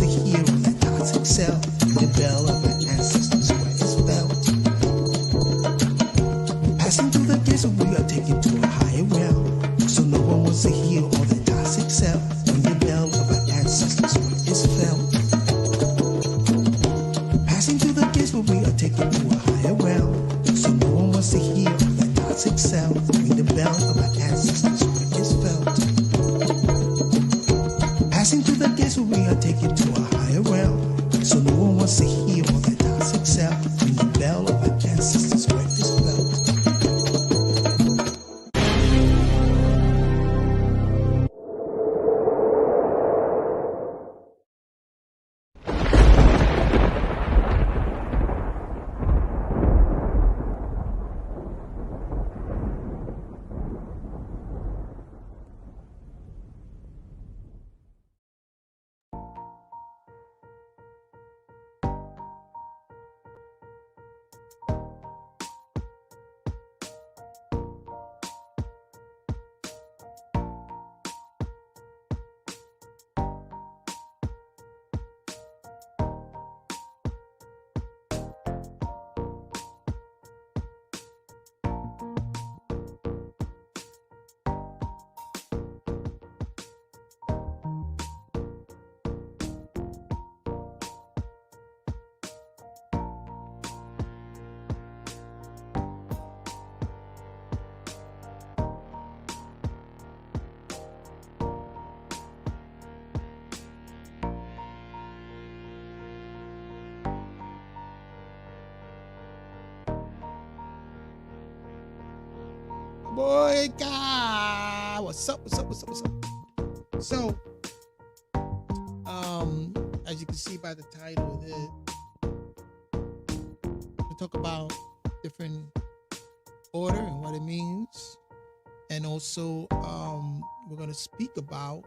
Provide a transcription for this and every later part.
to hear all that toxic self. The bell of our ancestors where it's felt. Passing through the desert, we are taken to a higher realm. So no one wants to hear all that toxic self. When the bell of our ancestors where it's felt. Passing through the desert, we are taken to a higher realm. So no one wants to hear all that toxic self. When the bell of our ancestors where it's felt. Passing through the desert, we are taken to a higher realm. So no one wants to hear all that toxic self. When the bell of our ancestors where it's felt. Boy, God, what's up? So, as you can see by the title of it, we talk about different order and what it means, and also we're going to speak about,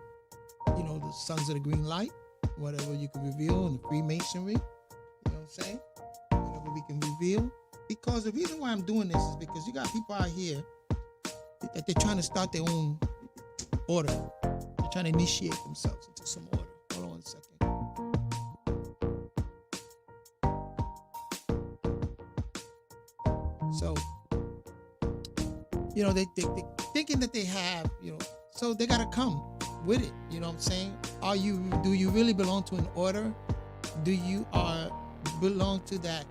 the Sons of the Green Light, whatever you can reveal in the Freemasonry. You know what I'm saying? Whatever we can reveal. Because the reason why I'm doing this is because you got people out here that they're trying to start their own order. They're trying to initiate themselves into some order. Hold on a second. So, they thinking that they have, so they got to come with it. You know what I'm saying? Do you really belong to an order? Do you belong to that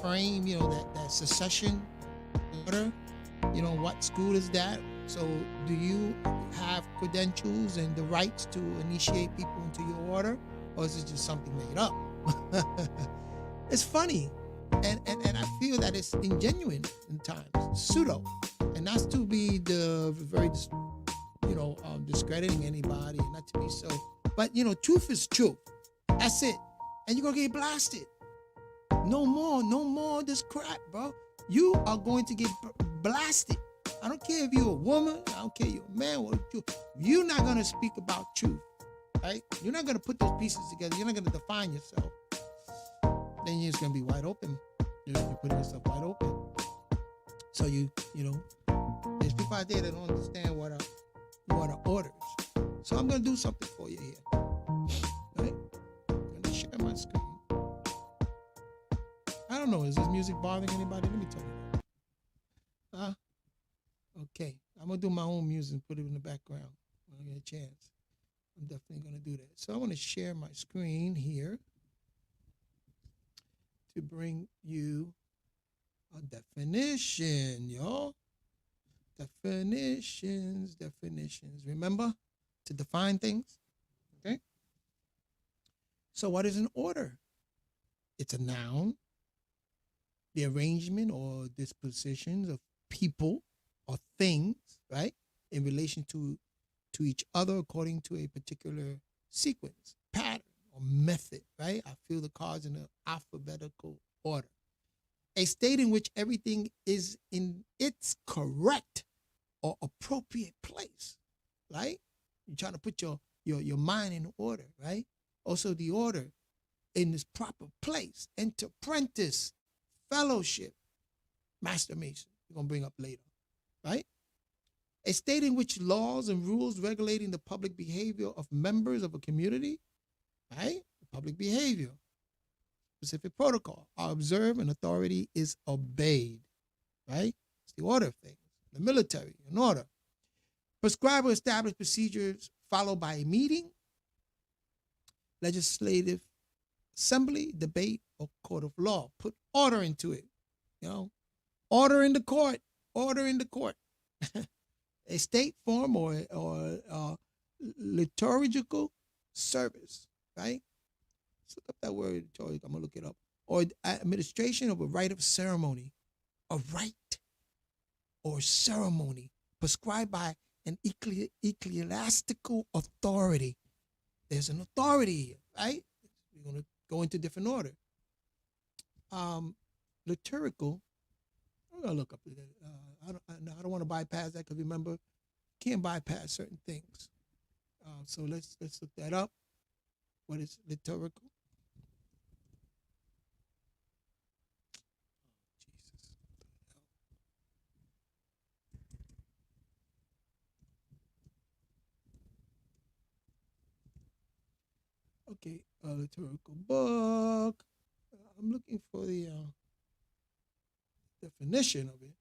frame, that secession order? What school is that? So do you have credentials and the rights to initiate people into your order? Or is it just something made up? It's funny. And I feel that it's ingenuine in times, pseudo. And not to be the very, discrediting anybody, and not to be so. But, truth is truth. That's it. And you're going to get blasted. No more this crap, bro. You are going to get blasted. I don't care if you're a woman. I don't care if you're a man. You're not going to speak about truth, right? You're not going to put those pieces together. You're not going to define yourself. Then you're just going to be wide open. You're putting yourself wide open. So there's people out there that don't understand what are orders. So I'm going to do something for you here. Right? I'm going to share my screen. I don't know. Is this music bothering anybody? Let me tell you. Okay. I'm going to do my own music and put it in the background when I get a chance. I'm definitely going to do that. So I want to share my screen here to bring you a definition, y'all. Definitions. Remember to define things, okay? So what is an order? It's a noun, the arrangement or dispositions of people or things, right, in relation to each other according to a particular sequence, pattern, or method, right? I feel the cards in an alphabetical order. A state in which everything is in its correct or appropriate place, right? You're trying to put your mind in order, right? Also the order in its proper place. Enter apprentice, fellowship, master mason. We're going to bring up later, right? A state in which laws and rules regulating the public behavior of members of a community, right? The public public behavior, specific protocol are observed and authority is obeyed, right? It's the order of things. The military, an order. Prescribe or establish procedures followed by a meeting, legislative assembly, debate, or court of law. Put order into it, order in the court, order in the court. A state form or liturgical service, right? Let's look up that word. I'm going to look it up. Or administration of a rite of ceremony. A rite or ceremony prescribed by an ecclesiastical authority. There's an authority here, right? We're going to go into different order. Liturgical. I'm going to look up. I don't want to bypass that because remember, can't bypass certain things. So let's look that up. What is liturgical? Jesus. Okay, liturgical book. I'm looking for the definition of it.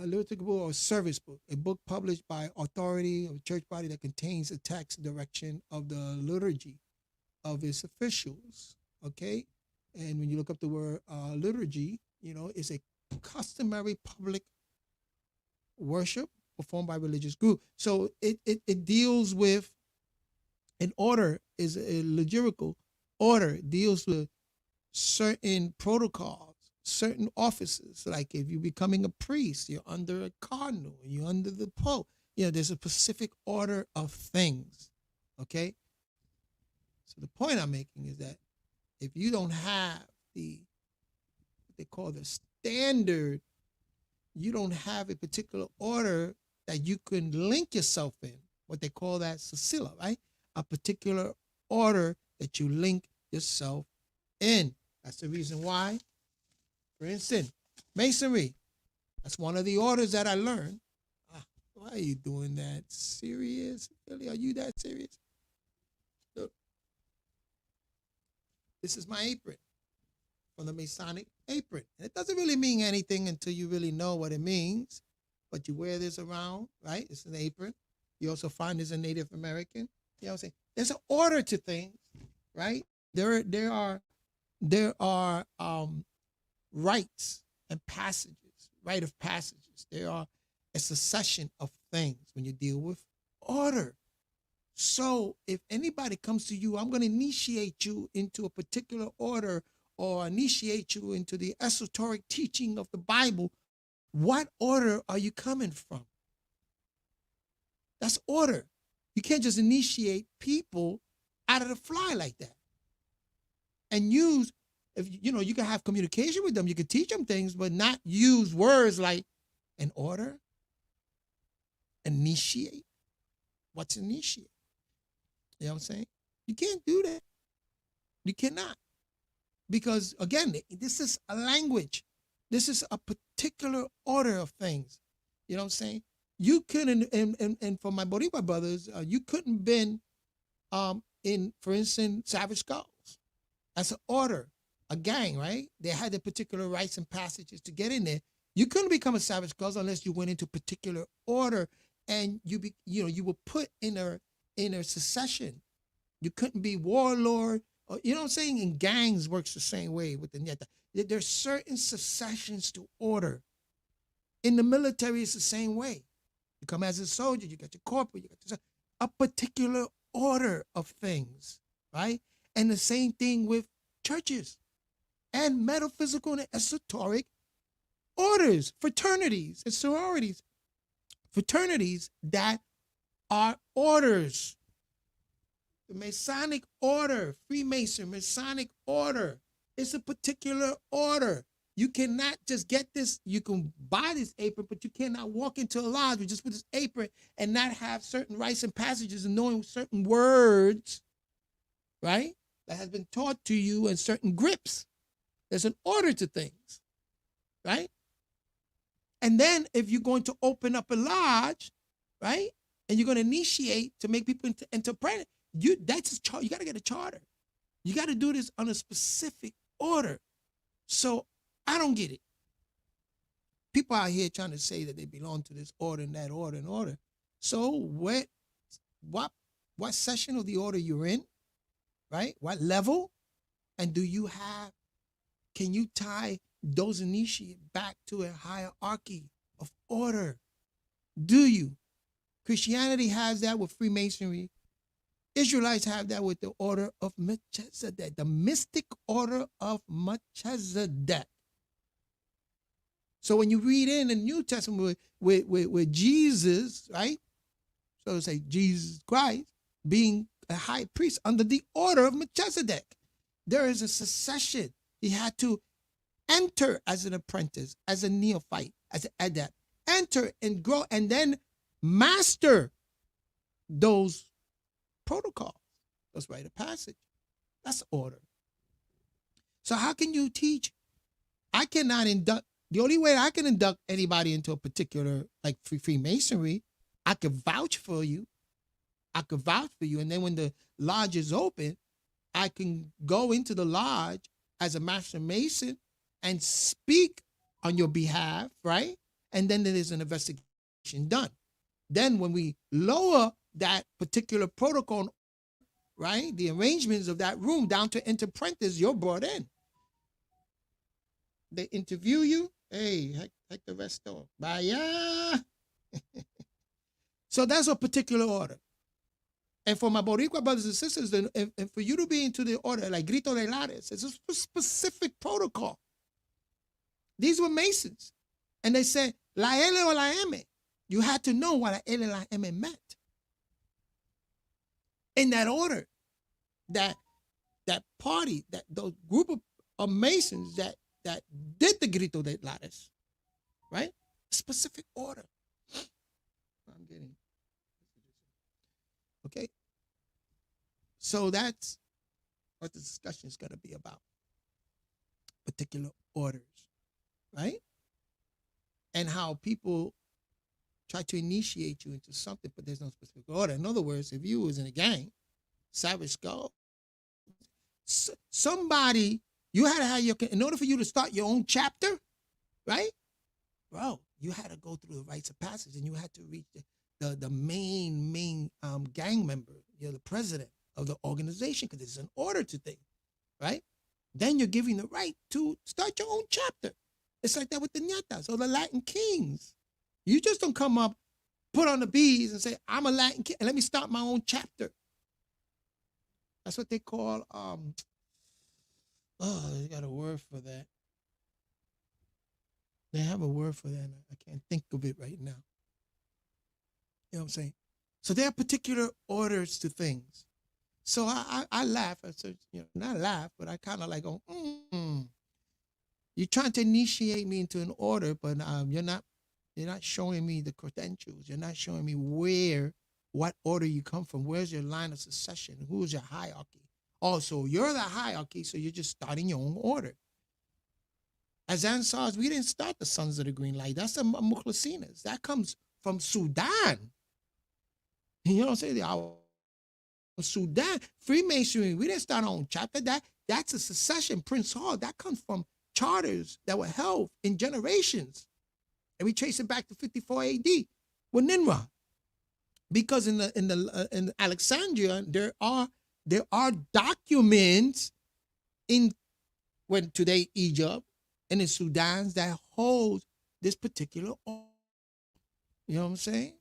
Liturgical book or service book, a book published by authority of a church body that contains a text direction of the liturgy of its officials. Okay, and when you look up the word liturgy, it's a customary public worship performed by religious group. So it deals with an order, is a liturgical order, deals with certain protocols, certain offices. Like if you're becoming a priest, you're under a cardinal, you're under the pope. There's a specific order of things. Okay. So the point I'm making is that if you don't have what they call the standard, you don't have a particular order that you can link yourself in, what they call that Cecilia, right? A particular order that you link yourself in. That's the reason why, for instance, Masonry, that's one of the orders that I learned. Why are you doing that? Serious? Really? Are you that serious? Look, this is my apron from the Masonic apron. And it doesn't really mean anything until you really know what it means. But you wear this around, right? It's an apron. You also find this in Native American. You know what I'm saying? There's an order to things, right? There are rites and passages, rite of passages. There are a succession of things when you deal with order. So if anybody comes to you, I'm going to initiate you into a particular order or initiate you into the esoteric teaching of the Bible. What order are you coming from? That's order. You can't just initiate people out of the fly like that. And use, if you can have communication with them, you can teach them things, but not use words like an order, initiate. What's initiate? You know what I'm saying? You can't do that. You cannot. Because again, this is a language. This is a particular order of things. You know what I'm saying? You couldn't, and for my Boricua brothers, you couldn't been in, for instance, Savage Skulls. That's an order, a gang, right? They had the particular rites and passages to get in there. You couldn't become a Savage Skulls unless you went into particular order, and you were put in a succession. You couldn't be warlord, or, you know what I'm saying? And gangs works the same way with the Nieta. There's certain successions to order. In the military, it's the same way. You come as a soldier, you got your corporal, you got a particular order of things, right? And the same thing with churches and metaphysical and esoteric orders, fraternities and sororities. Fraternities that are orders. The Masonic order, Freemason, Masonic order, it's a particular order. You cannot just get this, you can buy this apron, but you cannot walk into a lodge with just with this apron and not have certain rites and passages and knowing certain words, right? That has been taught to you and certain grips. There's an order to things, right? And then if you're going to open up a lodge, right? And you're going to initiate to make people enter, That's you got to get a charter. You got to do this on a specific order. So I don't get it. People out here trying to say that they belong to this order and that order and order. So what session of the order you're in, right? What level? And can you tie those initiates back to a hierarchy of order? Do you? Christianity has that with Freemasonry. Israelites have that with the order of Melchizedek, the mystic order of Melchizedek. So when you read in the New Testament with Jesus, right? So to say Jesus Christ being a high priest under the order of Melchizedek, there is a succession. He had to enter as an apprentice, as a neophyte, as an adept, enter and grow, and then master those protocols, those rite of passage. That's order. So how can you teach? I cannot induct. The only way I can induct anybody into a particular, like Freemasonry, I could vouch for you. And then when the lodge is open, I can go into the lodge as a master mason and speak on your behalf, right? And then there is an investigation done. Then when we lower that particular protocol, right, the arrangements of that room down to apprentice, you're brought in. They interview you. Hey, heck the rest off. Bye. So that's a particular order. And for my Boricua brothers and sisters, and for you to be into the order, like Grito de Lares, it's a specific protocol. These were Masons. And they said, la L o la M. You had to know what la L and la M meant. In that order, that party, those group of Masons that did the Grito de Lares, right? Specific order. I'm getting. Okay. So that's what the discussion is going to be about. Particular orders, right? And how people try to initiate you into something, but there's no specific order. In other words, if you was in a gang, Savage Skull, somebody, you had to have in order for you to start your own chapter, right? Bro, you had to go through the rites of passage, and you had to reach the main gang member, the president of the organization, because it's an order to things, right? Then you're giving the right to start your own chapter. It's like that with the Nietas or the Latin kings. You just don't come up, put on the beads and say, I'm a Latin king, and let me start my own chapter. That's what they call, they got a word for that. They have a word for that. I can't think of it right now. You know what I'm saying? So there are particular orders to things. So I laugh. I said, not laugh, but I kind of like go, You're trying to initiate me into an order, but you're not showing me the credentials. You're not showing me what order you come from. Where's your line of succession? Who's your hierarchy? Also, you're the hierarchy, so you're just starting your own order. As Ansars, we didn't start the Sons of the Green Light. That's the Mukhlasinas. That comes from Sudan. You know what I'm saying? Our Sudan, Freemasonry, we didn't start our own chapter. That's a secession. Prince Hall, that comes from charters that were held in generations. And we trace it back to 54 AD with Ninra. Because in Alexandria, there are documents in today Egypt and in Sudan that hold this particular order. You know what I'm saying?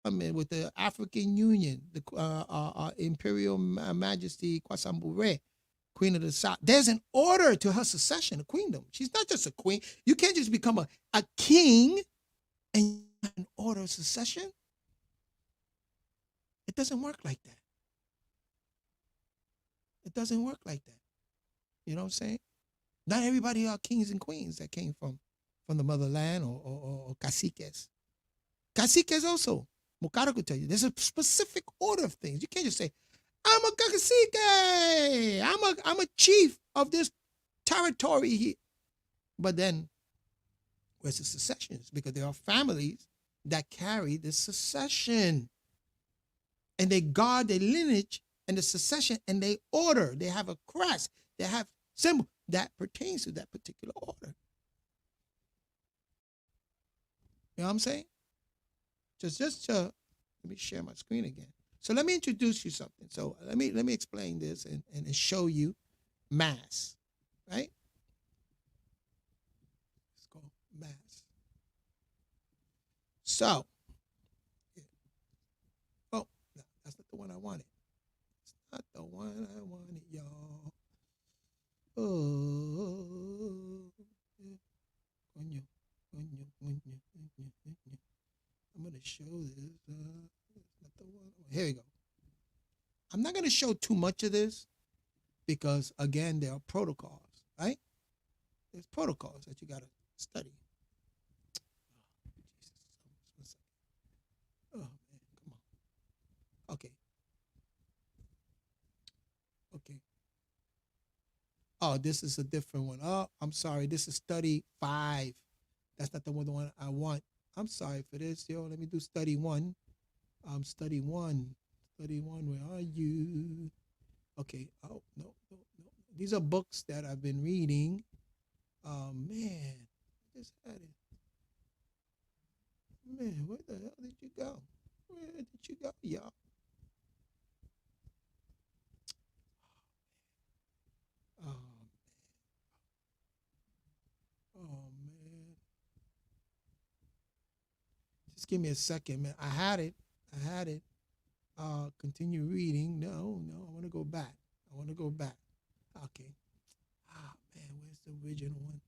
I mean, with the African Union, the Imperial Majesty Kwasambure, Queen of the South. There's an order to her succession, a queendom. She's not just a queen. You can't just become a king and an order of succession. It doesn't work like that. It doesn't work like that. You know what I'm saying? Not everybody are kings and queens that came from the motherland or caciques. Caciques also. Mukara could tell you, there's a specific order of things. You can't just say, I'm a cacique. I'm a chief of this territory here. But then, where's the successions? Because there are families that carry this succession. and they guard their lineage and the succession, and they order. They have a crest. They have symbol that pertains to that particular order. You know what I'm saying? Let me share my screen again. So let me introduce you something. So let me explain this and show you mass, right? Let's go mass. So, oh, no, that's not the one I wanted. It's not the one I wanted, y'all. Oh, I'm going to show this. Not the one. Here we go. I'm not going to show too much of this because, again, there are protocols, right? There's protocols that you got to study. Oh, man, come on. Okay. Oh, this is a different one. Oh, I'm sorry. This is study 5. That's not the one I want. I'm sorry for this, yo. Let me do study 1. Study 1. Study 1, where are you? Okay. Oh, no. These are books that I've been reading. Oh, man. I just had it. Man, where the hell did you go? Where did you go, y'all? Oh, man. Just give me a second, man. I had it. Continue reading. No. I want to go back. Okay. Ah, man, where's the original one?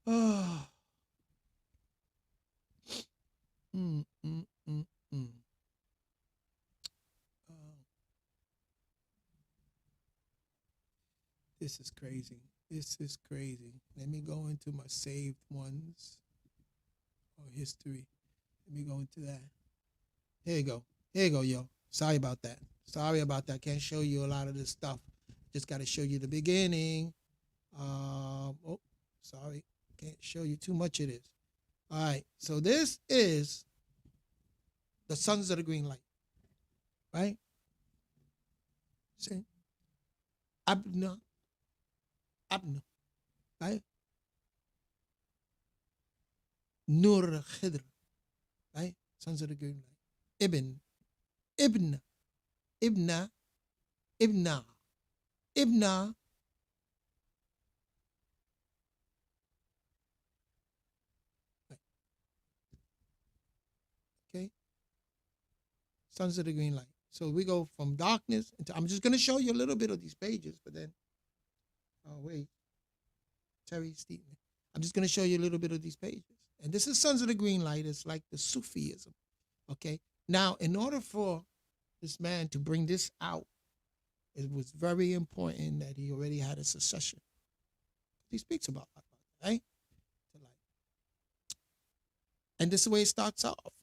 Oh. This is crazy. Let me go into my saved ones or history. Let me go into that. Here you go, yo. Sorry about that. Can't show you a lot of this stuff. Just got to show you the beginning. Oh, sorry. Can't show you too much of this. All right. So this is the Sons of the Green Light. Right? See? Abna. Right? Nur Khidr. Right? Sons of the Green Light. Ibna. Okay? Sons of the Green Light. So we go from darkness into, I'm just going to show you a little bit of these pages, but then, oh, wait. Terry Stephen. I'm just going to show you a little bit of these pages. And this is Sons of the Green Light. It's like the Sufism. Okay? Now, in order for this man to bring this out, it was very important that he already had a succession. He speaks about that, right? And this is the way it starts off.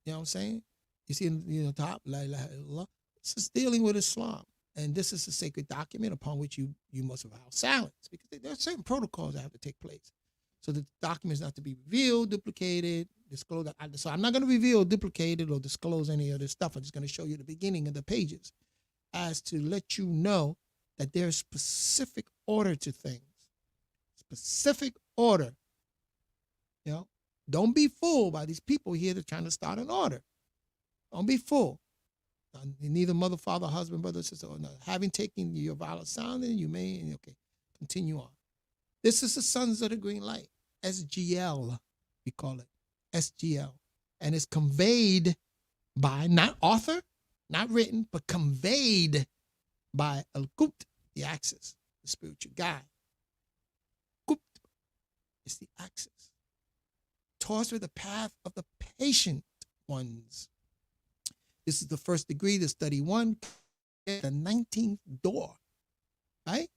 You know what I'm saying? You see in the top, La ilaha illallah. This is dealing with Islam. And this is a sacred document upon which you must vow silence, because there are certain protocols that have to take place. So the document is not to be revealed, duplicated, disclosed. So I'm not going to reveal, duplicated, or disclose any of this stuff. I'm just going to show you the beginning of the pages as to let you know that there's specific order to things. Specific order. You know, don't be fooled by these people here that are trying to start an order. Don't be fooled. Neither mother, father, husband, brother, sister, or no. Having taken your vow of silence, you may, okay, continue on. This is the Sons of the Green Light, SGL, we call it, SGL. And it's conveyed by, not author, not written, but conveyed by Al-Qubt, the axis, the spiritual guide. Qubt is the axis. Tossed with the path of the patient ones. This is the first degree, the study 1, the 19th door, right?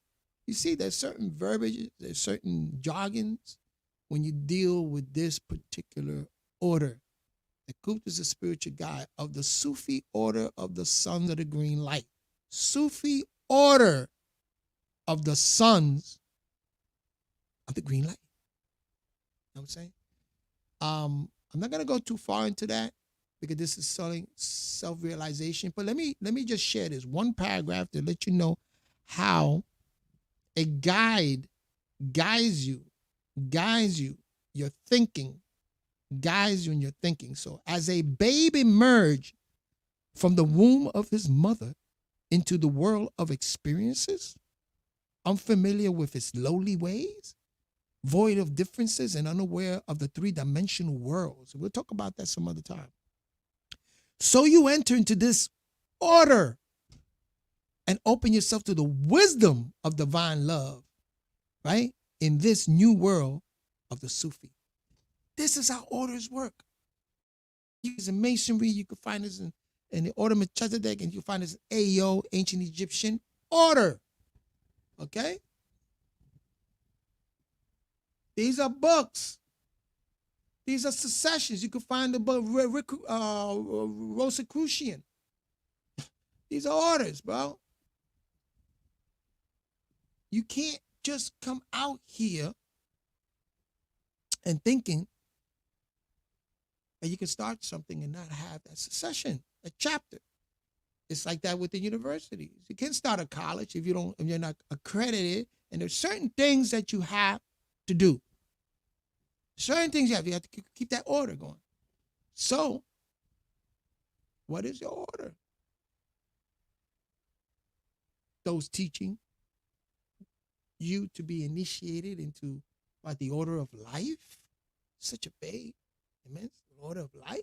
You see, there's certain verbiage, there's certain jargons when you deal with this particular order. The Qubt is a spiritual guide of the Sufi order of the Sons of the Green Light. Sufi order of the Sons of the Green Light. You know what I'm saying? I'm not going to go too far into that, because this is self-realization. But let me just share this one paragraph to let you know how a guide guides you, your thinking, guides you in your thinking. So as a babe emerged from the womb of his mother into the world of experiences, unfamiliar with its lowly ways, void of differences and unaware of the three-dimensional worlds. We'll talk about that some other time. So you enter into this order and open yourself to the wisdom of divine love, right? In this new world of the Sufi. This is how orders work. In Masonry, you can find this in the Order of Melchizedek, and you find this Ayo, ancient Egyptian order. Okay? These are books. These are secessions. You can find the book Rosicrucian. These are orders, bro. You can't just come out here and thinking that you can start something and not have that secession, a chapter. It's like that with the universities. You can't start a college if you're not accredited, and there's certain things that you have to do. Certain things you have to keep that order going. So, what is your order? Those teaching you to be initiated into what, the order of life? Such a big, immense order of life.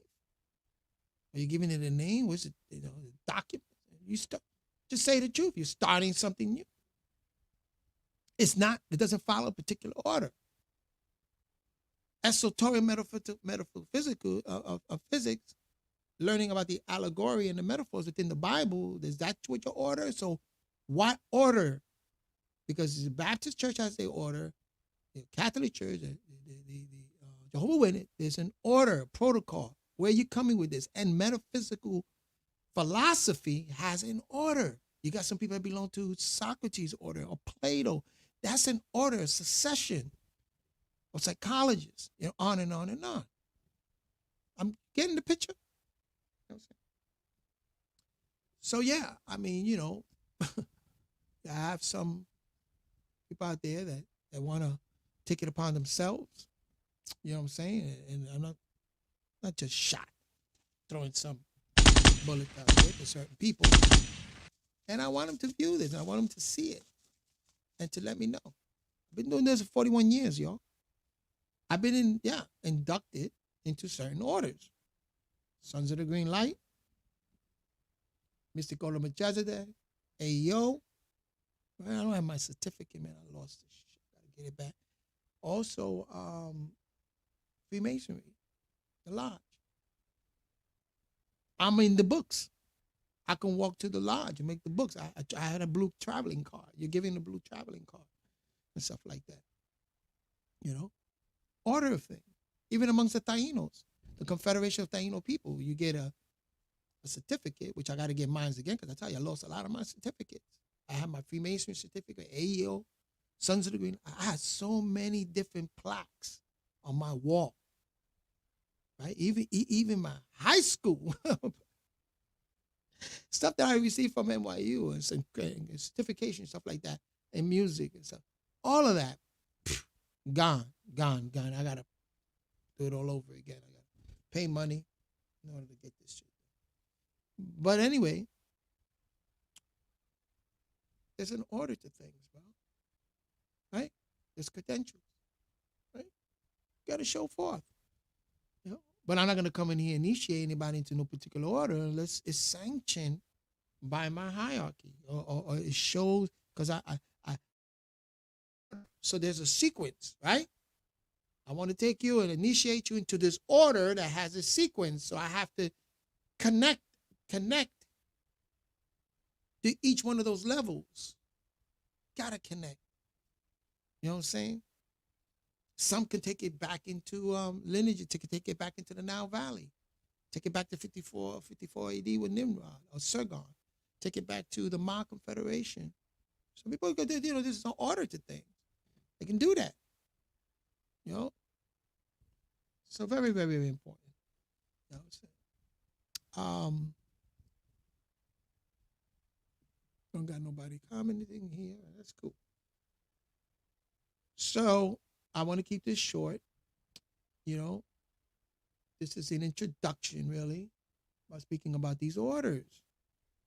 Are you giving it a name? What's it? The document. You start. Just say the truth. You're starting something new. It's not. It doesn't follow a particular order. Esoteric metaphysical of physics, learning about the allegory and the metaphors within the Bible. Is that what your order? So, what order? Because the Baptist Church has their order, the Catholic Church, the Jehovah's Witness, there's an order, protocol. Where are you coming with this? And metaphysical philosophy has an order. You got some people that belong to Socrates' order or Plato. That's an order, a succession of psychologists, on and on and on. I'm getting the picture. So yeah, I mean, I have some people out there that want to take it upon themselves. You know what I'm saying? And I'm not just shot, throwing some bullet out there to certain people. And I want them to view this. I want them to see it and to let me know. I've been doing this for 41 years, y'all. I've been inducted into certain orders. Sons of the Green Light, Mystic Order of Melchizedek, Ayo. Man, I don't have my certificate, man. I lost this shit. Gotta get it back. Also, Freemasonry, the lodge. I'm in the books. I can walk to the lodge and make the books. I had a blue traveling card. You're giving a blue traveling card and stuff like that. Order of things. Even amongst the Tainos, the Confederation of Taino people, you get a certificate, which I got to get mine again, because I tell you, I lost a lot of my certificates. I have my Freemasonry certificate, AEO, Sons of the Green. I had so many different plaques on my wall, right? Even my high school stuff that I received from NYU and some certification, stuff like that, and music and stuff. All of that, gone. I got to do it all over again. I got to pay money in order to get this shit. But anyway, there's an order to things, bro. Right? There's credentials. Right? You got to show forth. But I'm not going to come in here and initiate anybody into no particular order unless it's sanctioned by my hierarchy or it shows, because so there's a sequence, right? I want to take you and initiate you into this order that has a sequence. So I have to connect to each one of those levels. Gotta connect. You know what I'm saying? Some can take it back into lineage, take it back into the Nile Valley. Take it back to 54 AD with Nimrod or Sargon. Take it back to the Ma Confederation. Some people go, this is an order to things. They can do that. So very, very, very important. You know what I'm saying? Don't got nobody commenting here. That's cool. So I want to keep this short. You know, this is an introduction, really, by speaking about these orders.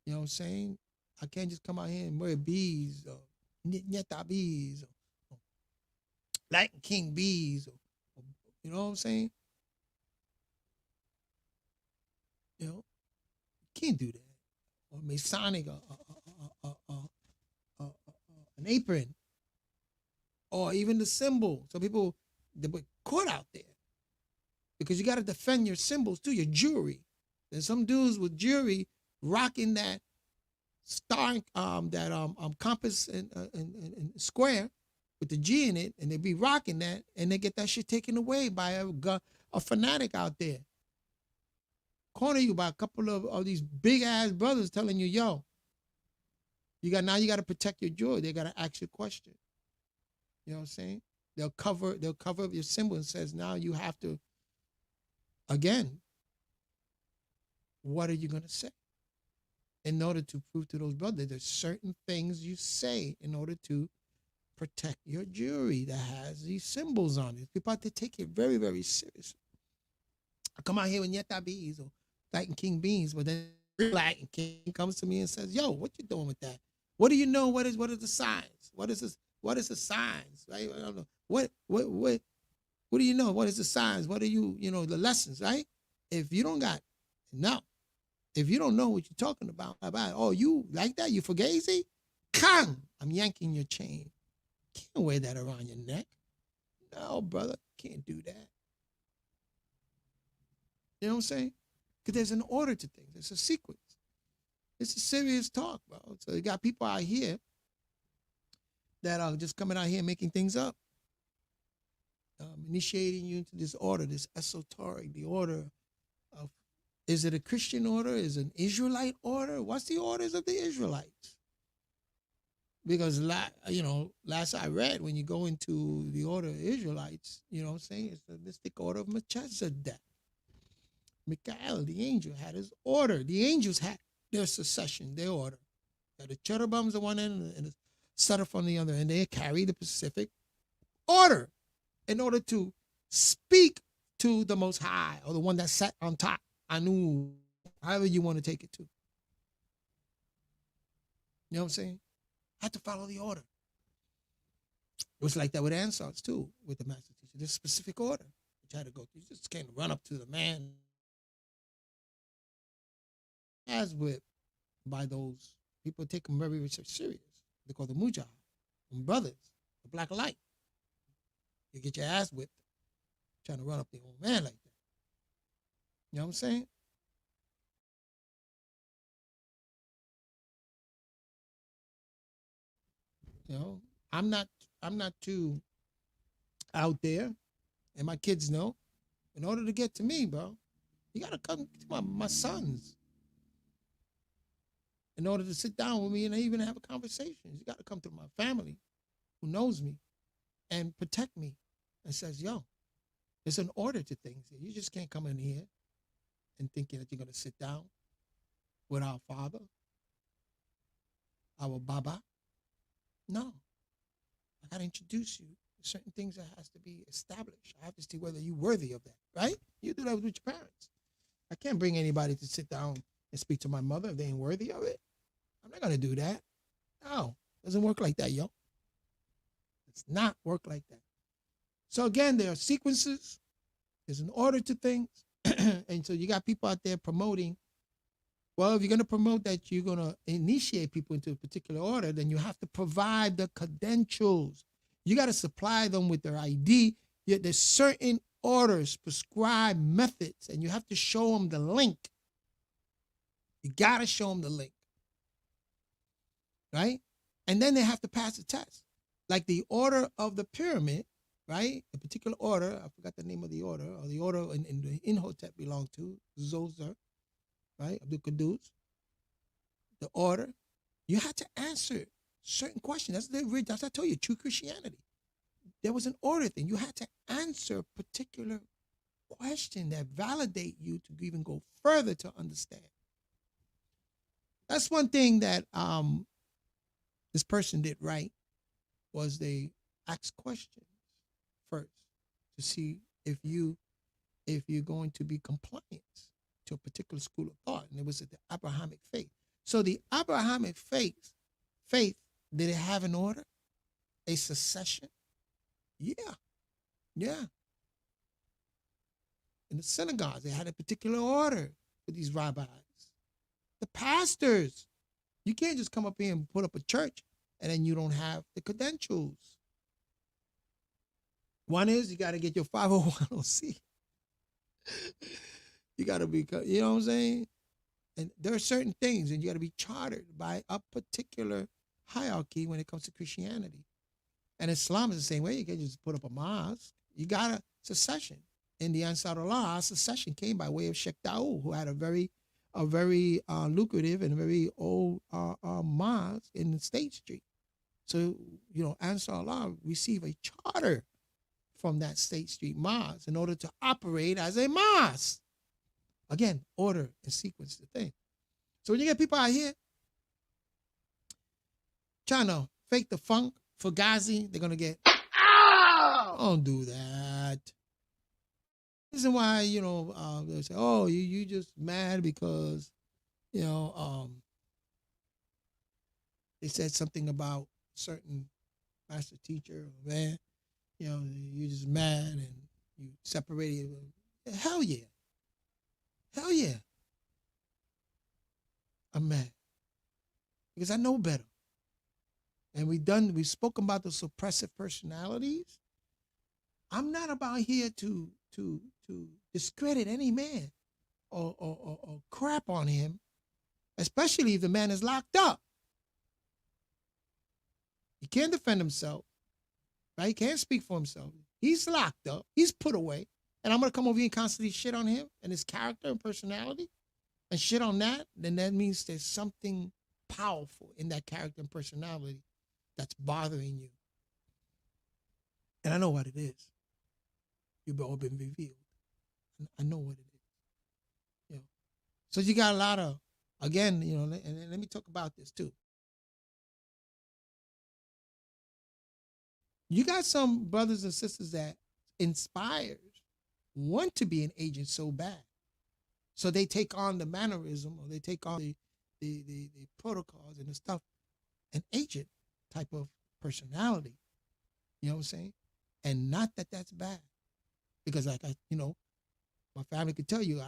You know what I'm saying? I can't just come out here and wear bees or nyeta bees or Light King bees. You know what I'm saying? You know, can't do that. Or Masonic, an apron, or even the symbol. So people they were caught out there because you got to defend your symbols too, your jewelry. There's some dudes with jewelry rocking that star, compass and square with the G in it, and they be rocking that, and they get that shit taken away by a fanatic out there. Corner you by a couple of these big ass brothers telling you, yo, you got to protect your jewelry. They got to ask you a question. You know what I'm saying? They'll cover up your symbol and says, now you have to, again, what are you going to say? In order to prove to those brothers, there's certain things you say in order to protect your jewelry that has these symbols on it. People have to take it very, very seriously. I come out here with Yeta bees or Latin King beans, but then Latin King comes to me and says, yo, what you doing with that? What do you know? What is the signs? What is this? What is the signs? Right? I don't know. What do you know? What is the signs? What are the lessons, right? If you don't got no, if you don't know what you're talking about, oh, you like that? You fugazi? Kang! I'm yanking your chain. Can't wear that around your neck. No, brother, can't do that. You know what I'm saying? Because there's an order to things. There's a sequence. It's a serious talk, bro. So you got people out here that are just coming out here making things up, initiating you into this order, this esoteric, the order of, is it a Christian order? Is it an Israelite order? What's the orders of the Israelites? Because, last I read, when you go into the order of Israelites, you know what I'm saying? It's the mystic order of Melchizedek. Michael, the angel, had his order. The angels had their succession, their order. The cherubims on one end and the seraphim on the other, and they carry the specific order in order to speak to the Most High, or the one that sat on top. Anu, however you want to take it to. You know what I'm saying? Had to follow the order. It was like that with Ansars too, with the master teacher. There's a specific order that you had to go through. You just can't run up to the man as whipped by those people. Take them very, very serious. They call them mujah, brothers, the black light. You get your ass whipped trying to run up the old man like that. You know what I'm saying? You know, I'm not too out there, and my kids know. In order to get to me, bro, you gotta come to my sons. In order to sit down with me and even have a conversation, you gotta come to my family who knows me and protect me and says, yo, there's an order to things. You just can't come in here and thinking that you're gonna sit down with our father, our baba. No. I gotta introduce you to certain things that has to be established. I have to see whether you're worthy of that, right? You do that with your parents. I can't bring anybody to sit down and speak to my mother if they ain't worthy of it. I'm not gonna do that. No, doesn't work like that, yo. It's not work like that. So again, there are sequences. There's an order to things. And so you got people out there promoting. Well, if you're going to promote that you're going to initiate people into a particular order, then you have to provide the credentials. You got to supply them with their ID. Yet there's certain orders, prescribed methods, and you have to show them the link. You got to show them the link. Right? And then they have to pass the test. Like the order of the pyramid, right? A particular order, I forgot the name of the order, or the order in Imhotep belonged to, Zoser, right? Abdul Qudus, the order. You had to answer certain questions. That's what I told you, true Christianity. There was an order thing. You had to answer particular question that validate you to even go further to understand. That's one thing that this person did right, was they asked questions first to see if you're going to be compliant to a particular school of thought, and it was the Abrahamic faith. So the Abrahamic faith, did it have an order, a succession? Yeah, yeah. In the synagogues, they had a particular order for these rabbis. The pastors, you can't just come up here and put up a church and then you don't have the credentials. One is you got to get your 501c. You got to be, you know what I'm saying? And there are certain things, and you got to be chartered by a particular hierarchy when it comes to Christianity. And Islam is the same way. You can't just put up a mosque. You got a succession. In the Ansar Allah, succession came by way of Sheikh Daoud, who had a very lucrative and very old mosque in State Street. So, Ansar Allah received a charter from that State Street mosque in order to operate as a mosque. Again, order and sequence the thing. So when you get people out here trying to fake the funk for Ghazi, they're going to get, ow! Don't do that. This is why, they say, oh, you just mad because, they said something about a certain master teacher, man. You're just mad and you separated. Hell yeah. Hell yeah. I'm mad. Because I know better. And we've spoken about the suppressive personalities. I'm not about here to discredit any man or crap on him, especially if the man is locked up. He can't defend himself. Right? He can't speak for himself. He's locked up. He's put away. And I'm going to come over here and constantly shit on him and his character and personality and shit on that, then that means there's something powerful in that character and personality that's bothering you. And I know what it is. You've all been revealed. I know what it is. So you got a lot of, again, and let me talk about this too. You got some brothers and sisters that inspired want to be an agent so bad. So they take on the mannerism, or they take on the protocols and the stuff, an agent type of personality. You know what I'm saying? And not that that's bad. Because my family could tell you,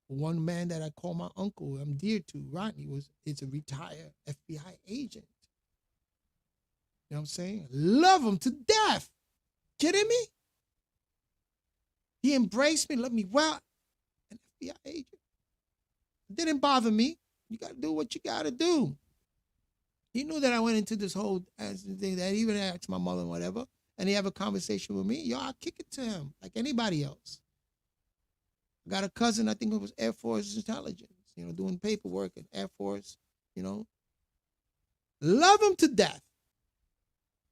one man that I call my uncle, I'm dear to, Rodney, is a retired FBI agent. You know what I'm saying? Love him to death. Kidding me? He embraced me, loved me well. An FBI agent. It didn't bother me. You got to do what you got to do. He knew that I went into this whole thing, that he even asked my mother and whatever, and he have a conversation with me. I'll kick it to him like anybody else. I got a cousin, I think it was Air Force Intelligence, doing paperwork at Air Force, Love him to death.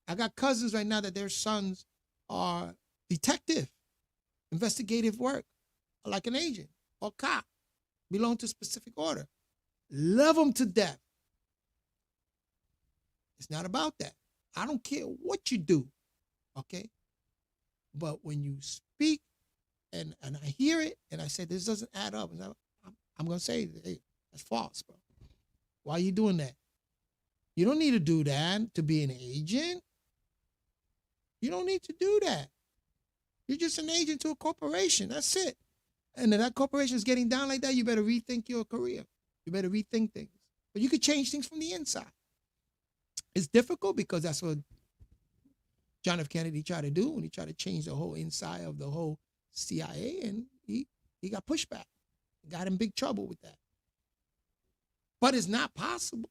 I got cousins right now that their sons are detective, investigative work, like an agent or cop, belong to a specific order. Love them to death. It's not about that. I don't care what you do, okay? But when you speak and I hear it and I say, this doesn't add up, I'm going to say, hey, that's false, bro. Why are you doing that? You don't need to do that to be an agent. You don't need to do that. You're just an agent to a corporation. That's it. And if that corporation is getting down like that, you better rethink your career. You better rethink things. But you could change things from the inside. It's difficult because that's what John F. Kennedy tried to do when he tried to change the whole inside of the whole CIA, and he got pushback. Got in big trouble with that. But it's not possible.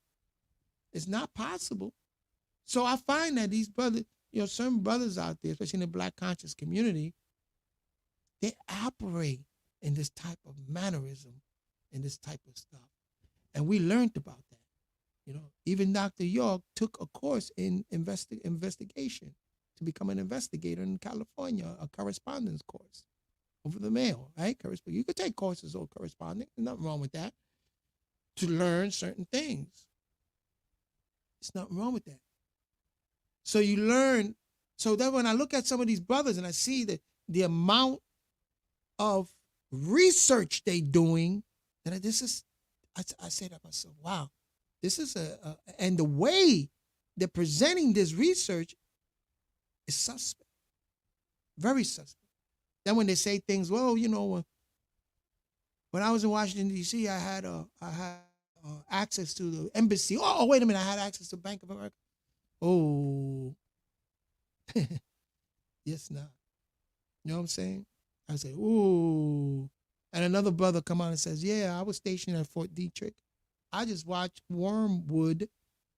It's not possible. So I find that these brothers, certain brothers out there, especially in the Black conscious community, they operate in this type of mannerism and this type of stuff. And we learned about that. Even Dr. York took a course in investigation to become an investigator in California, a correspondence course. over the mail, right? You could take courses on corresponding. There's nothing wrong with that to learn certain things. There's nothing wrong with that. So you learn. So that when I look at some of these brothers and I see the amount of research they doing, and I say to myself, wow, this is and the way they're presenting this research is suspect, very suspect. Then when they say things, well, when I was in Washington D.C., I had access to the embassy. Oh, wait a minute, I had access to Bank of America. Oh, yes, not. You know what I'm saying? I say, ooh. And another brother come on and says, yeah, I was stationed at Fort Detrick. I just watched Wormwood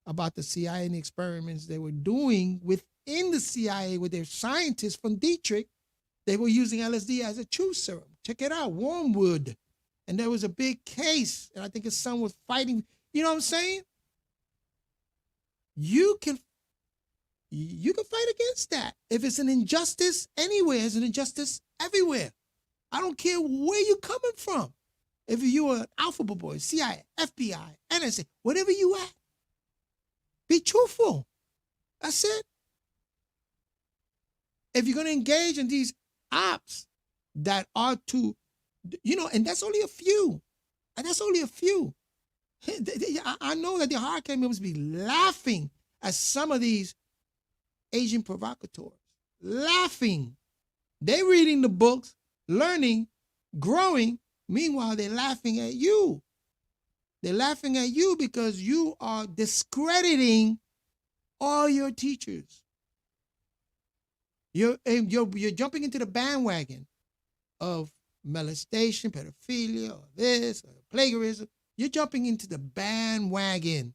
about the CIA and the experiments they were doing within the CIA with their scientists from Detrick. They were using LSD as a truth serum. Check it out, Wormwood. And there was a big case, and I think his son was fighting. You know what I'm saying? You can fight against that. If it's an injustice anywhere, it's an injustice everywhere. I don't care where you're coming from. If you are an alphabet boy, CIA, FBI, NSA, whatever you at, be truthful. That's it. If you're going to engage in these ops that are to, and that's only a few. And that's only a few. I know that the hard academy must be laughing at some of these Asian provocateurs. Laughing. They're reading the books, learning, growing. Meanwhile, they're laughing at you. They're laughing at you because you are discrediting all your teachers. You're jumping into the bandwagon of molestation, pedophilia, or this, or plagiarism. You're jumping into the bandwagon.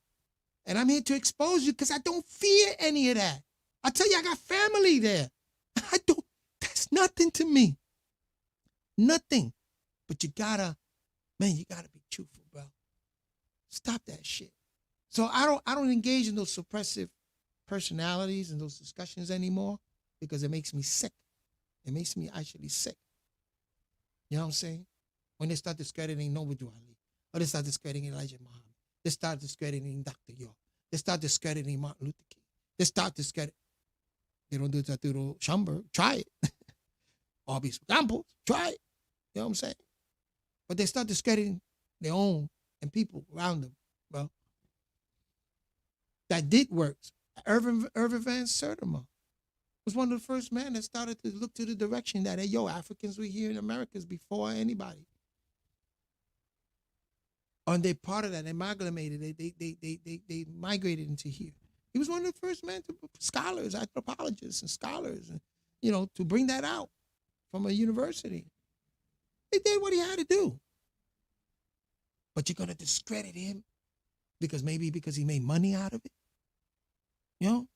And I'm here to expose you because I don't fear any of that. I tell you, I got family there. That's nothing to me. Nothing. But you gotta be truthful, bro. Stop that shit. So I don't engage in those suppressive personalities and those discussions anymore because it makes me sick. It makes me actually sick. You know what I'm saying? When they start discrediting Noble Ali, or they start discrediting Elijah Muhammad, they start discrediting Dr. York, they start discrediting Martin Luther King, they start discrediting. They don't do that to Schomburg. Try it. Arby's Campbell. Try it. You know what I'm saying? But they start discrediting their own and people around them. Well, that did work. Irvin Van Sertima was one of the first men that started to look to the direction that, hey, Africans were here in Americas before anybody. And they part of that, they amalgamated, they migrated into here. He was one of the first men scholars, anthropologists and scholars, and, to bring that out from a university. He did what he had to do. But you're going to discredit him because he made money out of it? You're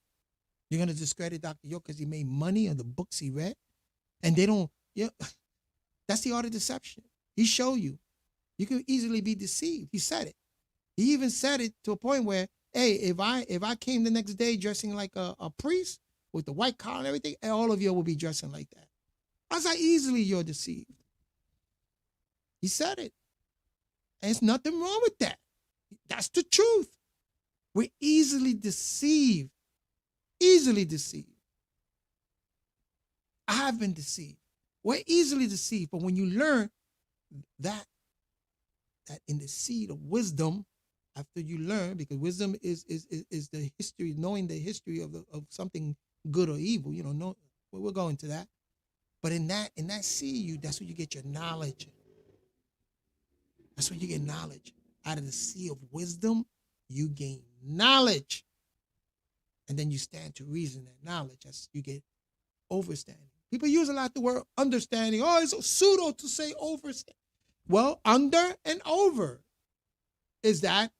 going to discredit Dr. York because he made money on the books he read? And they don't, that's the art of deception. He showed you. You can easily be deceived. He said it. He even said it to a point where, hey, if I came the next day dressing like a priest with the white collar and everything, all of you will be dressing like that. That's how easily you're deceived. He said it. And there's nothing wrong with that. That's the truth. We're easily deceived. Easily deceived. I have been deceived. We're easily deceived. But when you learn that in the seed of wisdom, after you learn, because wisdom is the history, knowing the history of something good or evil, we'll go into that. But in that seed, that's where you get your knowledge. That's where you get knowledge. Out of the sea of wisdom, you gain knowledge. And then you stand to reason that knowledge as you get overstanding. People use a lot the word understanding. Oh, it's a pseudo to say overstanding. Well, under and over. Is that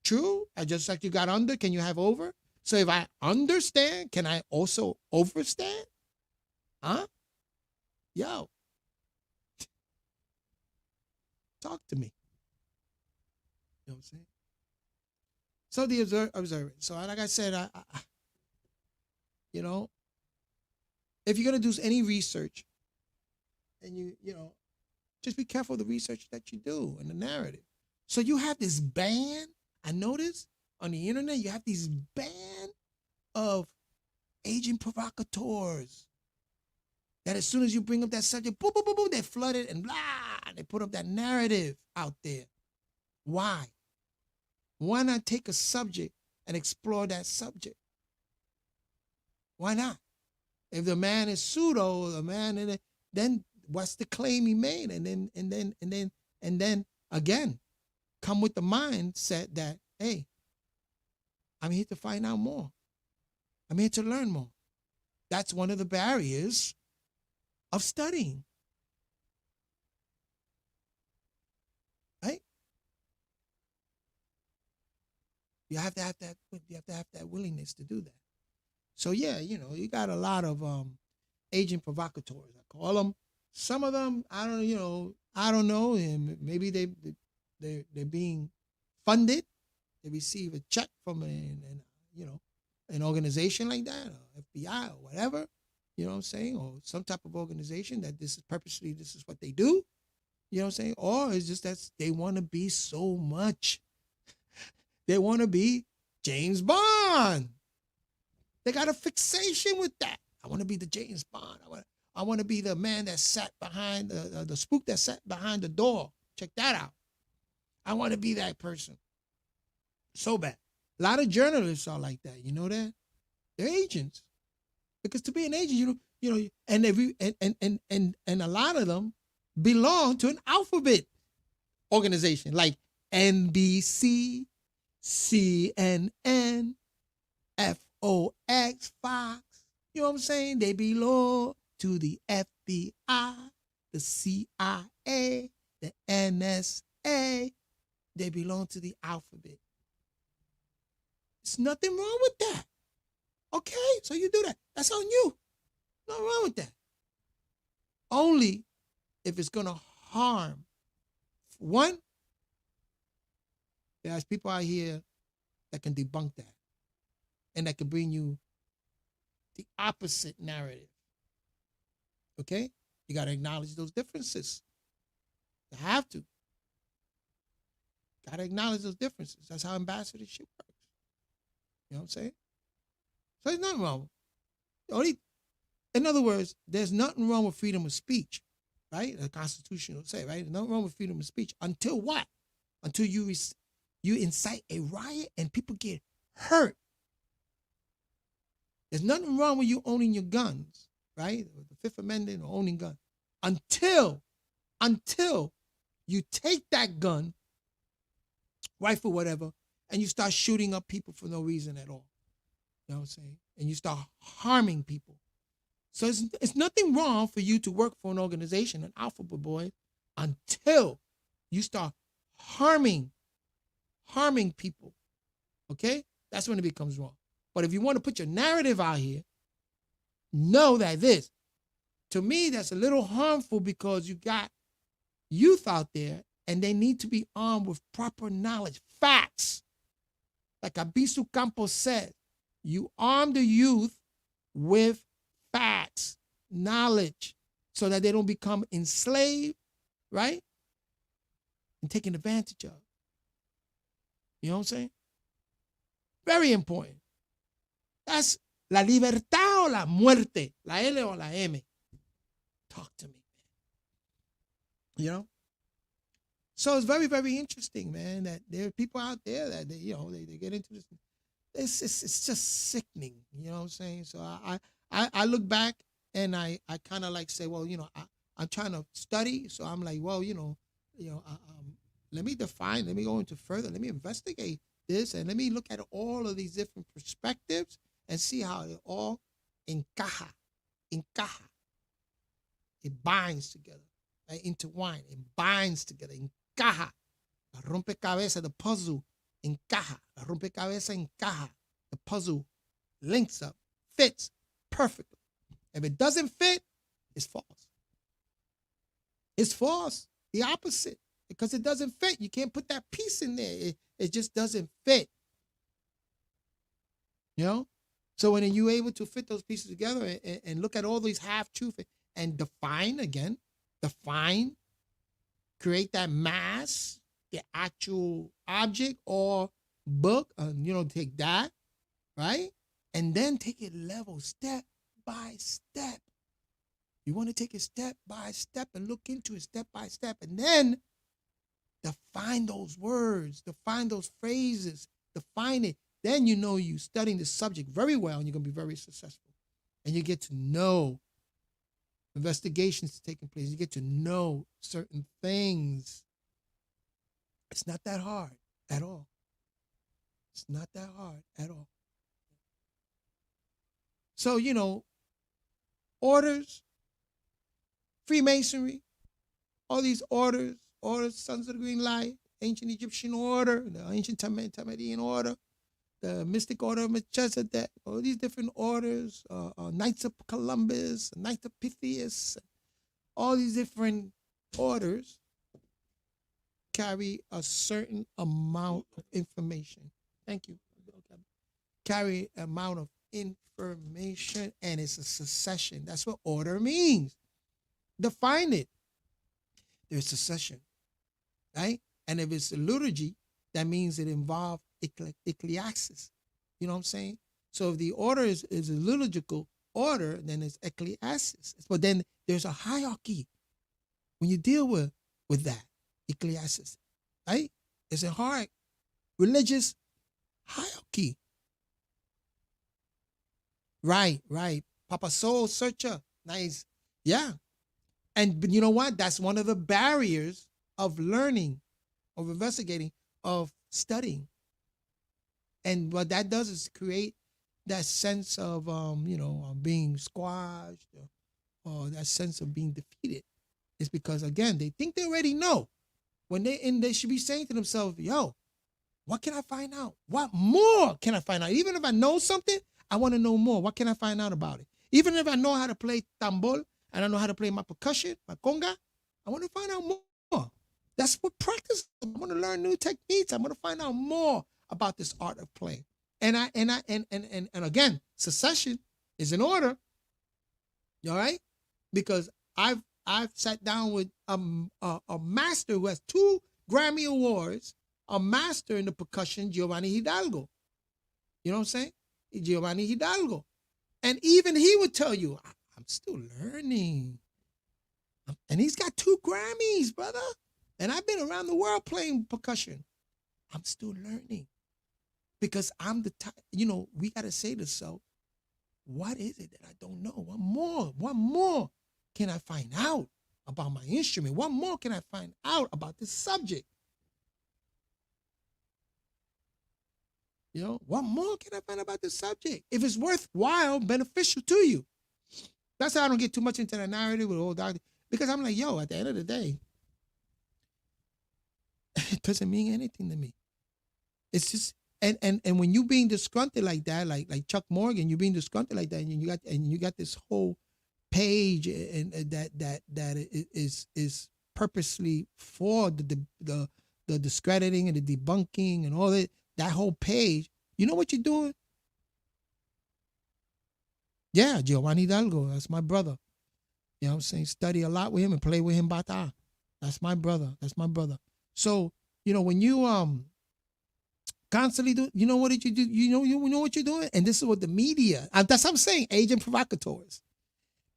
true? Just like you got under, can you have over? So if I understand, can I also overstand? Huh? Yo. Talk to me. You know what I'm saying? So the observant. So like I said, I if you're going to do any research, and you know, just be careful of the research that you do and the narrative. So you have this band. I noticed on the internet, you have these band of agent provocateurs that as soon as you bring up that subject, boom, boom, boom, boom, they flood it and blah, they put up that narrative out there. Why? Why not take a subject and explore that subject? Why not? If the man is pseudo, the man, then what's the claim he made? And then again, come with the mindset that, hey, I'm here to find out more. I'm here to learn more. That's one of the barriers of studying. Right? You have to have that willingness to do that. So yeah, you know, you got a lot of agent provocateurs, I call them. Some of them, I don't know, and maybe they're being funded. They receive a check from an organization like that, or FBI or whatever, you know what I'm saying, or some type of organization that this is what they do, you know what I'm saying, or it's just that they want to be so much. They want to be James Bond. They got a fixation with that. I want to be the James Bond. I want to be the man that sat behind the spook that sat behind the door. Check that out. I want to be that person. So bad. A lot of journalists are like that. You know that? They're agents. Because to be an agent, and a lot of them belong to an alphabet organization like NBC, CNN, FOX, Fox. You know what I'm saying? They belong to the FBI, the CIA, the NSA. They belong to the alphabet. There's nothing wrong with that. Okay, so you do that. That's on you. Nothing wrong with that. Only if it's going to harm. One, there's people out here that can debunk that and that can bring you the opposite narrative. Okay? You got to acknowledge those differences. You have to. Got to acknowledge those differences. That's how ambassadorship works. You know what I'm saying? So there's nothing wrong. In other words, there's nothing wrong with freedom of speech, right? The Constitution will say, right? There's nothing wrong with freedom of speech. Until what? Until you incite a riot and people get hurt. There's nothing wrong with you owning your guns, right? The Fifth Amendment or owning guns. Until you take that gun, rifle, whatever, and you start shooting up people for no reason at all. You know what I'm saying? And you start harming people. So it's nothing wrong for you to work for an organization, an alphabet boy, until you start harming people. Okay? That's when it becomes wrong. But if you want to put your narrative out here, know that to me, that's a little harmful because you got youth out there and they need to be armed with proper knowledge, facts. Like Abisu Campos said, you arm the youth with facts, knowledge, so that they don't become enslaved, right? And taken advantage of. You know what I'm saying? Very important. That's la libertad o la muerte, la L o la M. Talk to me, man. You know? So it's very, very interesting, man, that there are people out there that they get into this. It's just sickening, you know what I'm saying? So I look back and I kind of like say, well, I'm trying to study, so I'm like, well, let me go into further, let me investigate this, and let me look at all of these different perspectives and see how it all encaja. It binds together, right? Intertwine, it binds together, encaja. La rompecabezas, the puzzle, encaja. La rompecabezas encaja. The puzzle links up, fits perfectly. If it doesn't fit, it's false. It's false. The opposite. Because it doesn't fit. You can't put that piece in there. It just doesn't fit. You know? So when you're able to fit those pieces together and look at all these half-truths and define define, create that mass, the actual object or book, take that, right? And then take it level, step by step. You want to take it step by step and look into it step by step. And then define those words, define those phrases, define it. Then you're studying the subject very well and you're going to be very successful. And you get to know investigations taking place. You get to know certain things. It's not that hard at all. It's not that hard at all. So, orders, Freemasonry, all these orders, Sons of the Green Light, ancient Egyptian order, the ancient Tamadian order, the mystic order of Melchizedek, all these different orders, Knights of Columbus, Knights of Pythias, all these different orders carry a certain amount of information. Thank you. Carry an amount of information, and it's a succession. That's what order means. Define it. There's succession, right? And if it's a liturgy, that means it involves ecclesiastes. You know what I'm saying? So if the order is a liturgical order, then it's ecclesiastes. But then there's a hierarchy when you deal with that ecclesiastes, right? It's a hard religious hierarchy. Right. Papa Soul Searcher. Nice. Yeah. And you know what? That's one of the barriers of learning, of investigating, of studying. And what that does is create that sense of, being squashed or that sense of being defeated. It's because, again, they think they already know. They should be saying to themselves, yo, what can I find out? What more can I find out? Even if I know something, I want to know more. What can I find out about it? Even if I know how to play tambol, and I know how to play my percussion, my conga, I want to find out more. That's what practice. I want to learn new techniques. I want to find out more about this art of playing. And again, succession is in order. All right, because I've sat down with a master who has 2 Grammy Awards, a master in the percussion, Giovanni Hidalgo. You know what I'm saying? Giovanni Hidalgo. And even he would tell you, I'm still learning. And he's got 2 Grammys, brother. And I've been around the world playing percussion. I'm still learning. Because I'm the type, we got to say to self, what is it that I don't know? What more can I find out about my instrument? What more can I find out about this subject? What more can I find about this subject? If it's worthwhile, beneficial to you. That's how I don't get too much into the narrative with old doctor. Because I'm like, at the end of the day, it doesn't mean anything to me. It's just, and when you being disgruntled like that, like Chuck Morgan, you being disgruntled like that, and you got this whole page and that is purposely for the discrediting and the debunking and all that whole page. You know what you're doing? Yeah, Giovanni Hidalgo, that's my brother. You know what I'm saying? Study a lot with him and play with him bata. That's my brother. So, when you constantly do, what did you do? You know what you're doing? And this is what the media, that's what I'm saying, agent provocateurs.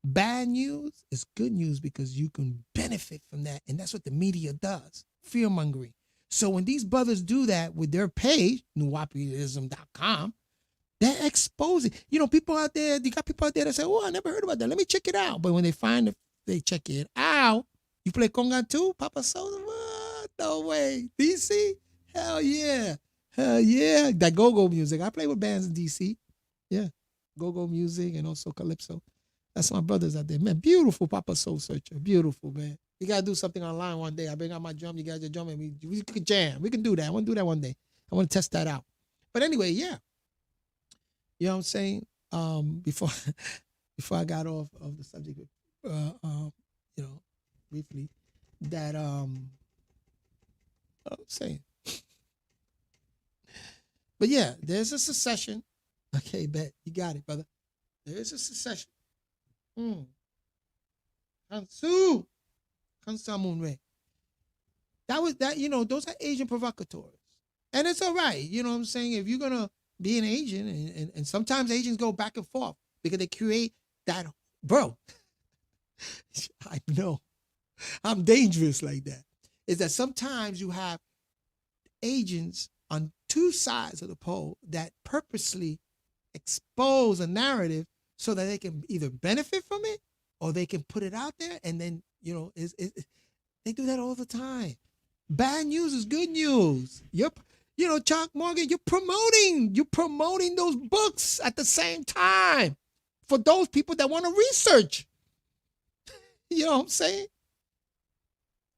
Bad news is good news because you can benefit from that. And that's what the media does, fear-mongering. So when these brothers do that with their page, nuwapiism.com, they're exposing. People out there, you got people out there that say, oh, I never heard about that. Let me check it out. But when they check it out, you play conga too? Papa Sosa? What? No way. DC? Hell yeah. That go-go music. I play with bands in DC. Yeah. Go-go music and also Calypso. That's my brothers out there. Man, beautiful Papa Soul Searcher. Beautiful, man. You got to do something online one day. I bring out my drum. You guys are drumming. We can jam. We can do that. I want to do that one day. I want to test that out. But anyway, yeah. You know what I'm saying? Before I got off of the subject, briefly, that I'm saying. But yeah, there's a succession. Okay, bet. You got it, brother. There is a succession. Hansu. That was that, those are agent provocateurs. And it's all right. You know what I'm saying? If you're gonna be an agent, and sometimes agents go back and forth because they create that, bro. I know I'm dangerous like that. Is that sometimes you have agents on two sides of the pole that purposely expose a narrative so that they can either benefit from it or they can put it out there, and then they do that all the time. Bad news is good news. Chuck Morgan, you're promoting those books at the same time for those people that want to research. You know what I'm saying?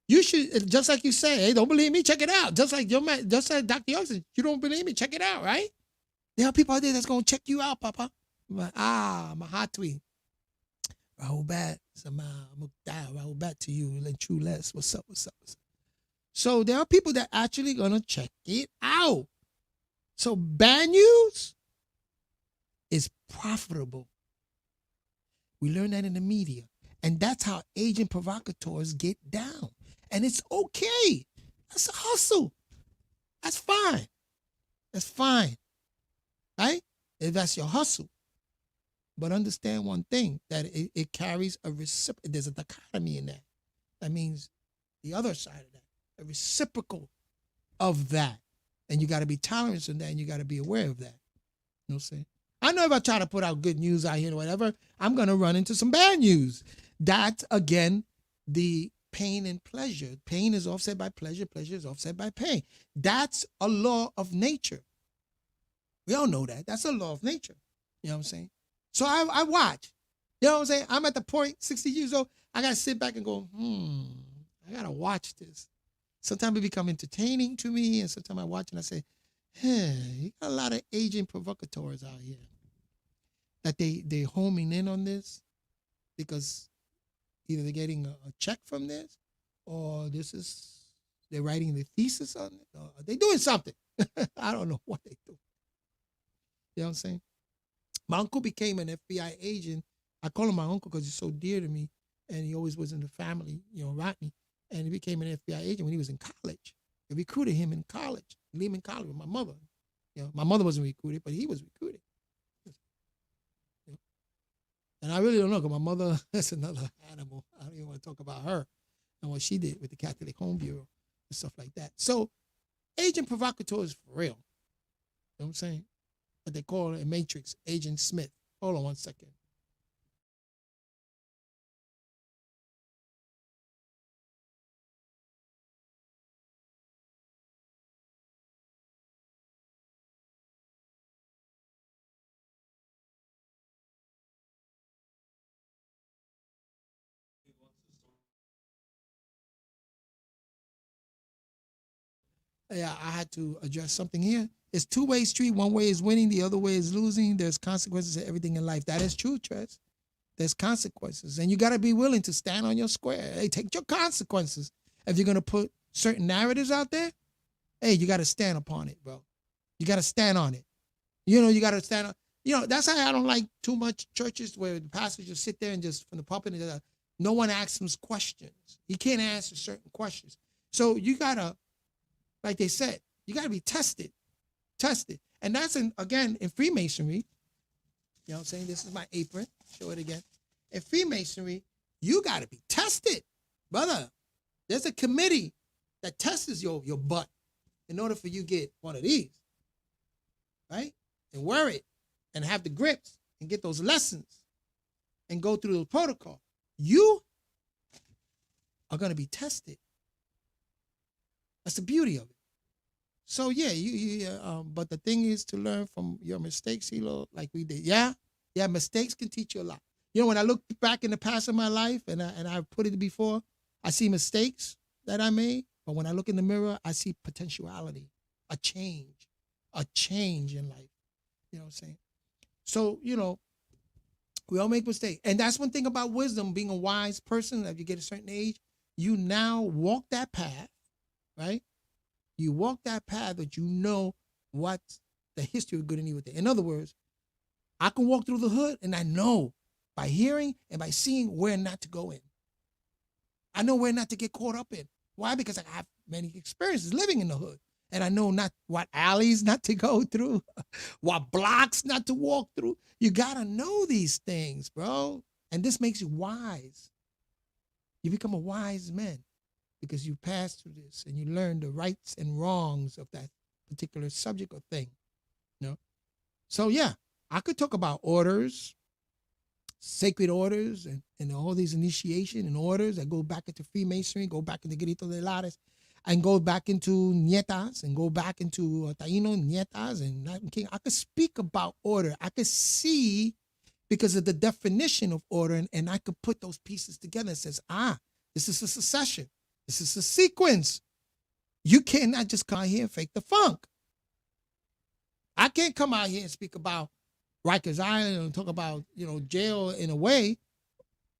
You should, just like you say, hey, don't believe me, check it out. Just like Dr. York said, you don't believe me, check it out, right? There are people out there that's going to check you out, Papa. Mahatwi. Rahubat, Sama, Mukda, Rahubat to you, and true less. What's up? So there are people that actually going to check it out. So bad news is profitable. We learn that in the media. And that's how agent provocateurs get down. And it's okay. That's a hustle. That's fine. Right? If that's your hustle. But understand one thing, that it carries a reciprocal. There's a dichotomy in that. That means the other side of that, a reciprocal of that. And you got to be tolerant in that, and you got to be aware of that. You know what I'm saying? I know if I try to put out good news out here or whatever, I'm going to run into some bad news. That's, again, the pain and pleasure. Pain is offset by pleasure. Pleasure is offset by pain. That's a law of nature. We all know that. That's a law of nature. You know what I'm saying? So I watch. You know what I'm saying? I'm at the point, 60 years old, I got to sit back and go, I got to watch this. Sometimes it become entertaining to me, and sometimes I watch and I say, you got a lot of agent provocateurs out here. That they homing in on this because either they're getting a check from this, or they're writing the thesis on it, or they're doing something. I don't know what they do. You know what I'm saying? My uncle became an FBI agent. I call him my uncle because he's so dear to me, and he always was in the family, Rodney. And he became an FBI agent when he was in college. They recruited him in college, Lehman College with my mother. My mother wasn't recruited, but he was recruited. And I really don't know, because my mother, that's another animal. I don't even want to talk about her and what she did with the Catholic Home Bureau and stuff like that. So agent provocateur is for real. You know what I'm saying? What they call it in Matrix, Agent Smith. Hold on one second. Yeah, I had to address something here. It's two-way street. One way is winning, the other way is losing. There's consequences to everything in life. That is true, Tress. There's consequences. And you got to be willing to stand on your square. Hey, take your consequences. If you're going to put certain narratives out there, hey, you got to stand upon it, bro. You got to stand on it. You got to stand on. That's how I don't like too much churches where the pastors just sit there and just from the pulpit, no one asks him questions. He can't answer certain questions. So you got to, like they said, you got to be tested. And that's, again, in Freemasonry. You know what I'm saying? This is my apron. Show it again. In Freemasonry, you got to be tested, brother. There's a committee that tests your butt in order for you to get one of these, right? And wear it and have the grips and get those lessons and go through the protocol. You are going to be tested. That's the beauty of it. So yeah, but the thing is to learn from your mistakes, Hilo, like we did. Yeah, mistakes can teach you a lot. When I look back in the past of my life, and I've put it before, I see mistakes that I made, but when I look in the mirror, I see potentiality, a change in life. You know what I'm saying? So, we all make mistakes. And that's one thing about wisdom, being a wise person, if you get a certain age, you now walk that path, right? You walk that path that you know what the history of good and evil is. In other words, I can walk through the hood and I know by hearing and by seeing where not to go in. I know where not to get caught up in. Why? Because I have many experiences living in the hood. And I know not what alleys not to go through, what blocks not to walk through. You got to know these things, bro. And this makes you wise. You become a wise man because you pass through this and you learn the rights and wrongs of that particular subject or thing. You know? So, yeah, I could talk about orders, sacred orders, and all these initiation and orders that go back into Freemasonry, go back into Grito de Lares, and go back into Nietas, and go back into Taino Nietas and Latin King. I could speak about order. I could see because of the definition of order, and I could put those pieces together and says, this is a succession. This is a sequence. You cannot just come out here and fake the funk. I can't come out here and speak about Rikers Island and talk about, jail in a way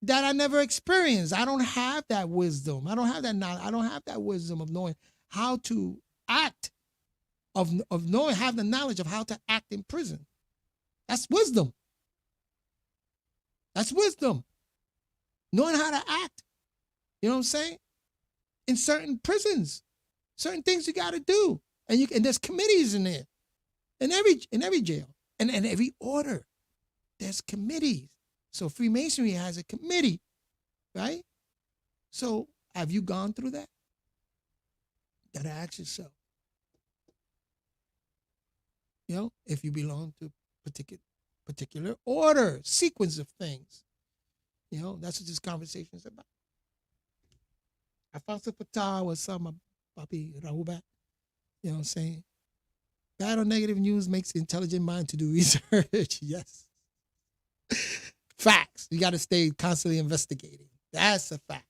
that I never experienced. I don't have that wisdom. I don't have that knowledge. I don't have that wisdom of knowing how to act, of knowing, have the knowledge of how to act in prison. That's wisdom. That's wisdom. Knowing how to act. You know what I'm saying? In certain prisons, certain things you got to do. And there's committees in there. In every jail. And every order. There's committees. So Freemasonry has a committee, right? So have you gone through that? You gotta ask yourself. If you belong to particular order, sequence of things. That's what this conversation is about. Alfonso Fatah was some Papi Rahubat. You know what I'm saying? Bad or negative news makes the intelligent mind to do research. Yes. Facts. You got to stay constantly investigating. That's a fact.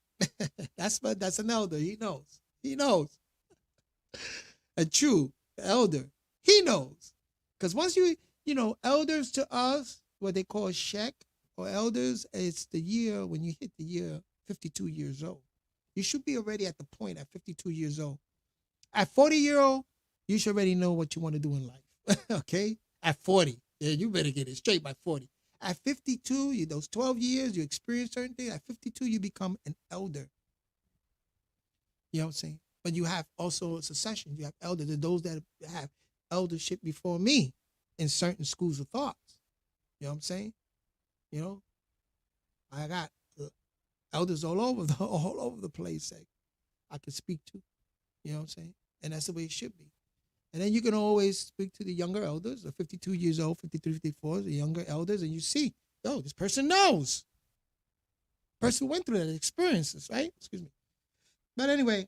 That's an elder. He knows. He knows. A true elder. He knows. Because once elders to us, what they call shek or elders, it's the year when you hit the year 52 years old. You should be already at the point at 52 years old. At 40-year-old, you should already know what you want to do in life. Okay? At 40. Yeah, you better get it straight by 40. At 52, those 12 years, you experience certain things. At 52, you become an elder. You know what I'm saying? But you have also a succession. You have elders. There are those that have eldership before me in certain schools of thoughts. You know what I'm saying? I got elders all over the place that I can speak to. You know what I'm saying? And that's the way it should be. And then you can always speak to the younger elders, the 52 years old, 53, 54, the younger elders, and you see, this person knows. Person went through that experiences, right? Excuse me. But anyway,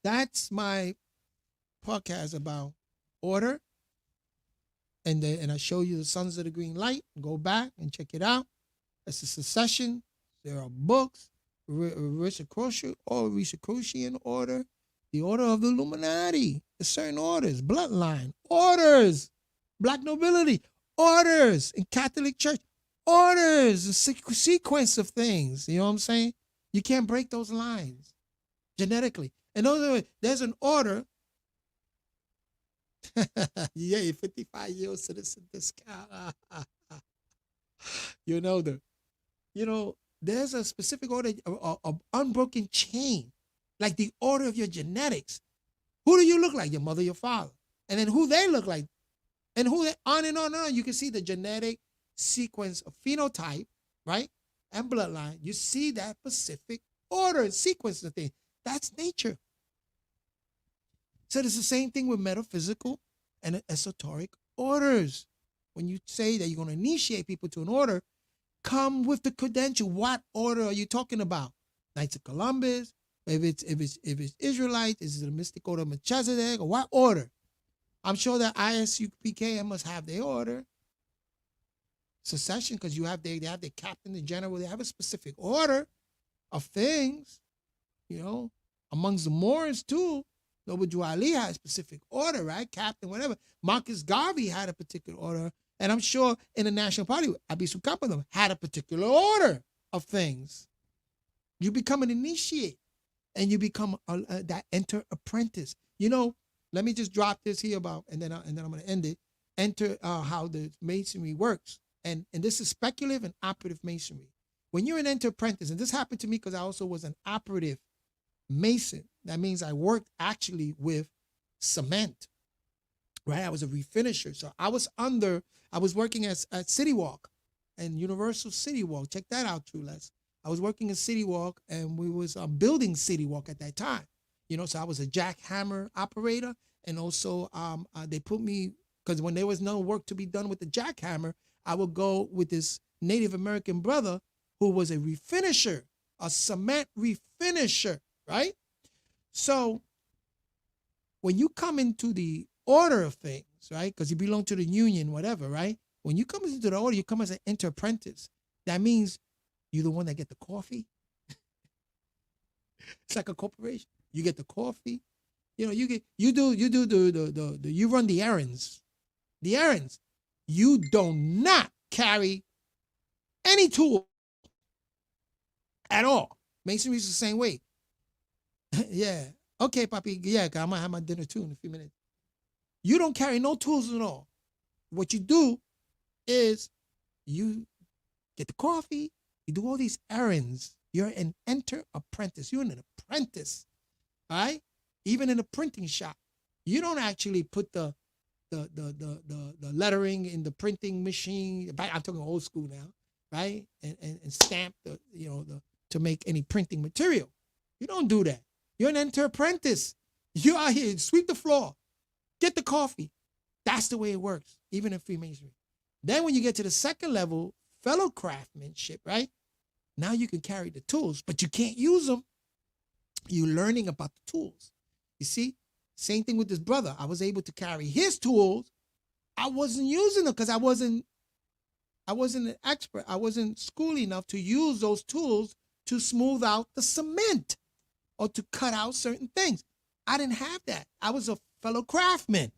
that's my podcast about order. And I show you the Sons of the Green Light. Go back and check it out. It's a succession. There are books, Rosicrucian order, the order of the Illuminati, the certain orders, bloodline, orders, black nobility, orders in Catholic Church, orders, a sequence of things. You know what I'm saying? You can't break those lines genetically. And there's an order. Yeah, 55-year-old citizen discount. There's a specific order of unbroken chain, like the order of your genetics. Who do you look like? Your mother, your father. And then who they look like. And who they, on and on and on. You can see the genetic sequence of phenotype, right? And bloodline. You see that specific order and sequence of things. That's nature. So it's the same thing with metaphysical and esoteric orders. When you say that you're going to initiate people to an order, come with the credential. What order are you talking about? Knights of Columbus? If it's Israelites, is it the mystic order of Melchizedek, or what order? I'm sure that ISUPK must have their order. Succession, because they have their captain, the general, they have a specific order of things, amongst the Moors too. Noble Ali had a specific order, right? Captain, whatever. Marcus Garvey had a particular order. And I'm sure in the National Party, Abisu Kapalam had a particular order of things. You become an initiate and you become that enter apprentice. Let me just drop this here and then I'm going to end it. Enter how the masonry works. And this is speculative and operative masonry. when you're an enter apprentice, and this happened to me because I also was an operative mason. That means I worked actually with cement, right? I was a refinisher. So I was working at City Walk and Universal City Walk. Check that out, True Les. I was working at City Walk, and we was building City Walk at that time. So I was a jackhammer operator, and also they put me, because when there was no work to be done with the jackhammer, I would go with this Native American brother who was a refinisher, a cement refinisher, right? So when you come into the order of things, right, because you belong to the union, whatever, right? When you come into the order, you come as an enter apprentice. That means you're the one that get the coffee. It's like a corporation. You get the coffee. You run the errands. The errands. You do not carry any tool at all. Masonry is the same way. Yeah. Okay, Papi. Yeah, I'm gonna have my dinner too in a few minutes. You don't carry no tools at all. What you do is you get the coffee, you do all these errands. You're an enter apprentice. You're an apprentice. All right? Even in a printing shop, you don't actually put the lettering in the printing machine. I'm talking old school now, right? And stamp to make any printing material. You don't do that. You're an enter apprentice. You out here, sweep the floor, get the coffee. That's the way it works, even in Freemasonry. Then when you get to the second level, fellow craftsmanship, right? Now you can carry the tools, but you can't use them. You're learning about the tools. You see? Same thing with this brother. I was able to carry his tools. I wasn't using them because I wasn't an expert. I wasn't schooled enough to use those tools to smooth out the cement or to cut out certain things. I didn't have that. I was a fellow craftsman,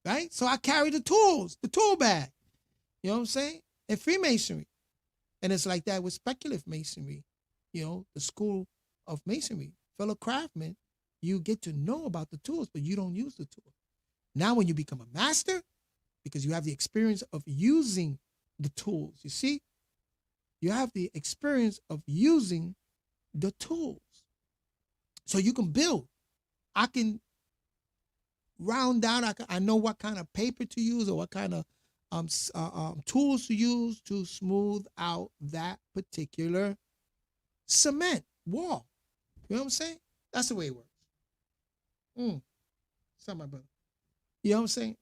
right? So I carried the tools, the tool bag. You know what I'm saying? In Freemasonry. And it's like that with speculative masonry, the school of masonry. Fellow craftsmen, you get to know about the tools, but you don't use the tool. Now when you become a master, because you have the experience of using the tools, you see? You have the experience of using the tools. So you can build. I can round down. I know what kind of paper to use or what kind of tools to use to smooth out that particular cement wall. You know what I'm saying? That's the way it works. Something, my brother. You know what I'm saying?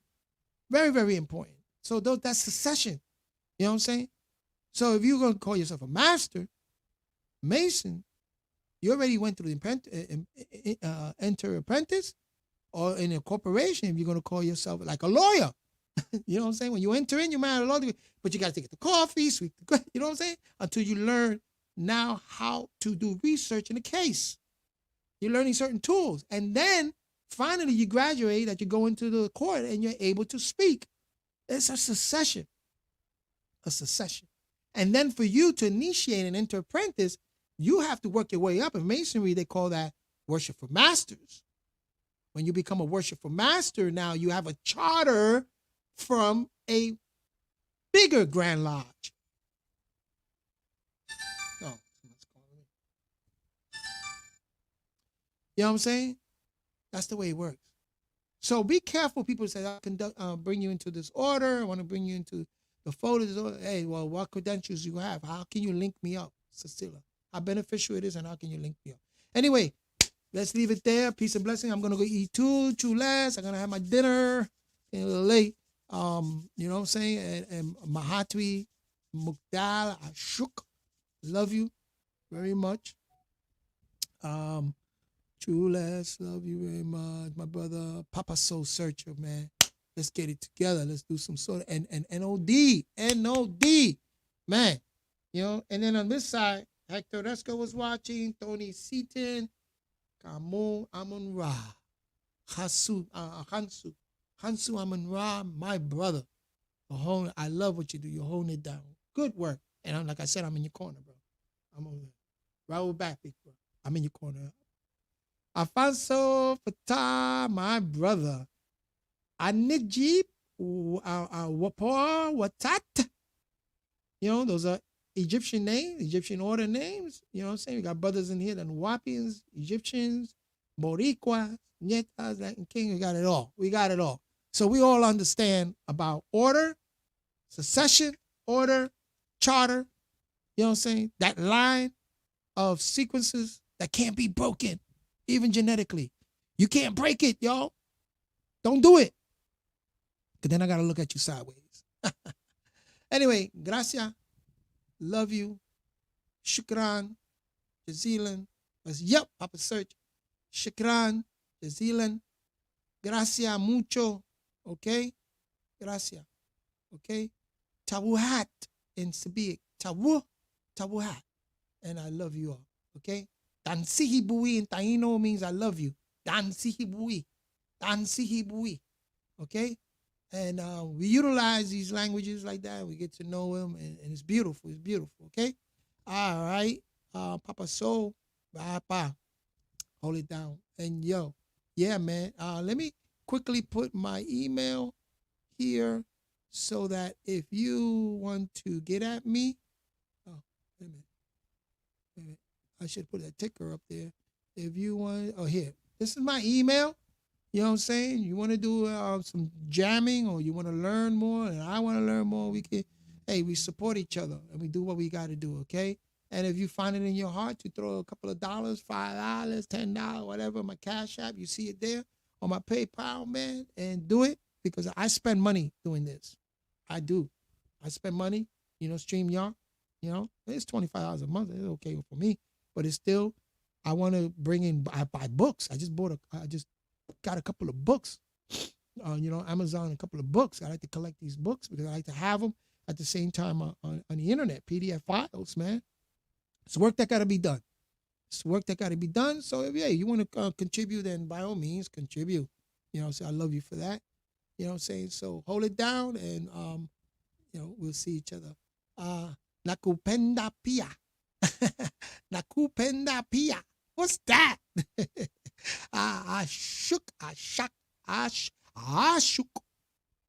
Very, very important. So that's succession. You know what I'm saying? So if you're going to call yourself a master, mason, you already went through the enter apprentice, or in a corporation, if you're going to call yourself like a lawyer. You know what I'm saying? When you enter in, you might have a law degree, but you got to take the coffee, sweep the, you know what I'm saying? Until you learn now how to do research in a case. You're learning certain tools. And then finally you graduate, that you go into the court and you're able to speak. It's a succession. A succession. And then for you to initiate and enter apprentice, you have to work your way up. In Masonry, they call that worship for masters. When you become a worship for master, now you have a charter from a bigger Grand Lodge. Oh, someone's calling me. You know what I'm saying? That's the way it works. So be careful. People say, I can bring you into this order. I want to bring you into the photos. Hey, well, what credentials you have? How can you link me up, Cecilia? How beneficial it is, and how can you link me up? Anyway, let's leave it there. Peace and blessing. I'm going to go eat too less. I'm going to have my dinner a little late. You know what I'm saying? And Mahatwi, Mukdal, Ashuk. Love you very much. True Les, love you very much. My brother, Papa Soul Searcher, man. Let's get it together. Let's do some sort of and NOD, man. You know, and then on this side, Hector Resco was watching, Tony Seaton, Kamu Amun Ra, Hansu Amun Ra, my brother. I love what you do. You're holding it down. Good work. And like I said, I'm in your corner, bro. I'm over there. Raul back, big bro. I'm in your corner. Alfonso Fatah, my brother. Anijib, Wapor, Watat. You know, those are Egyptian names, Egyptian order names. You know what I'm saying? We got brothers in here, the Nuwapians, Egyptians, Boricuas, Nietas, Latin King. We got it all. We got it all. So we all understand about order, succession, order, charter. You know what I'm saying? That line of sequences that can't be broken, even genetically. You can't break it, y'all. Don't do it. Because then I got to look at you sideways. Anyway, gracias. Love you. Shukran. Jazilan. Yep, Papa Search. Shukran. Jazilan. Gracias mucho. Okay? Gracias. Okay? Tawuhat in Sabic. Tawuhat. And I love you all. Okay? Dansihibui in Taino means I love you. Dansihibui. Dansihibui. Okay? And we utilize these languages like that. We get to know them, and it's beautiful. It's beautiful. Okay? All right. Papa Soul. Papa. Hold it down. And yo, yeah, man. Let me quickly put my email here so that if you want to get at me, oh, wait a minute. Wait a minute. I should put a ticker up there. If you want, oh, here. This is my email. You know what I'm saying? You want to do some jamming, or you want to learn more, and I want to learn more, we can, hey, we support each other, and we do what we got to do, okay? And if you find it in your heart to throw a couple of dollars, $5, $10, whatever, my Cash App, you see it there, on my PayPal, man, and do it, because I spend money doing this. I do. I spend money, you know, StreamYard, you know, it's $25 a month. It's okay for me, but it's still, I want to bring in, I buy books. I just got a couple of books, you know, Amazon, a couple of books. I like to collect these books because I like to have them at the same time on the internet, PDF files, man. It's work that got to be done. It's work that got to be done. So if, yeah, you want to contribute, then by all means, contribute. You know, so I love you for that. You know what I'm saying? So hold it down, and, you know, we'll see each other. Nakupenda pia. Nakupenda pia. What's that? Ashuk.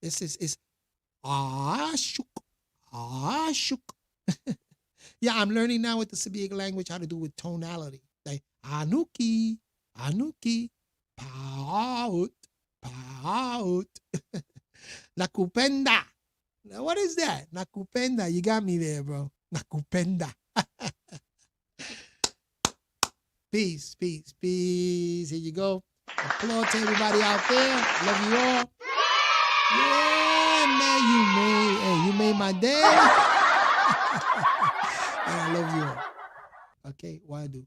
This is ashuk. Yeah, I'm learning now with the Sabic language how to do with tonality. Like anuki, paut. Nakupenda. Now, what is that? Nakupenda. You got me there, bro. Nakupenda. Peace. Here you go. Applaud to everybody out there. Love you all. Yeah, man, you made my day. And I love you all. Okay, what I do?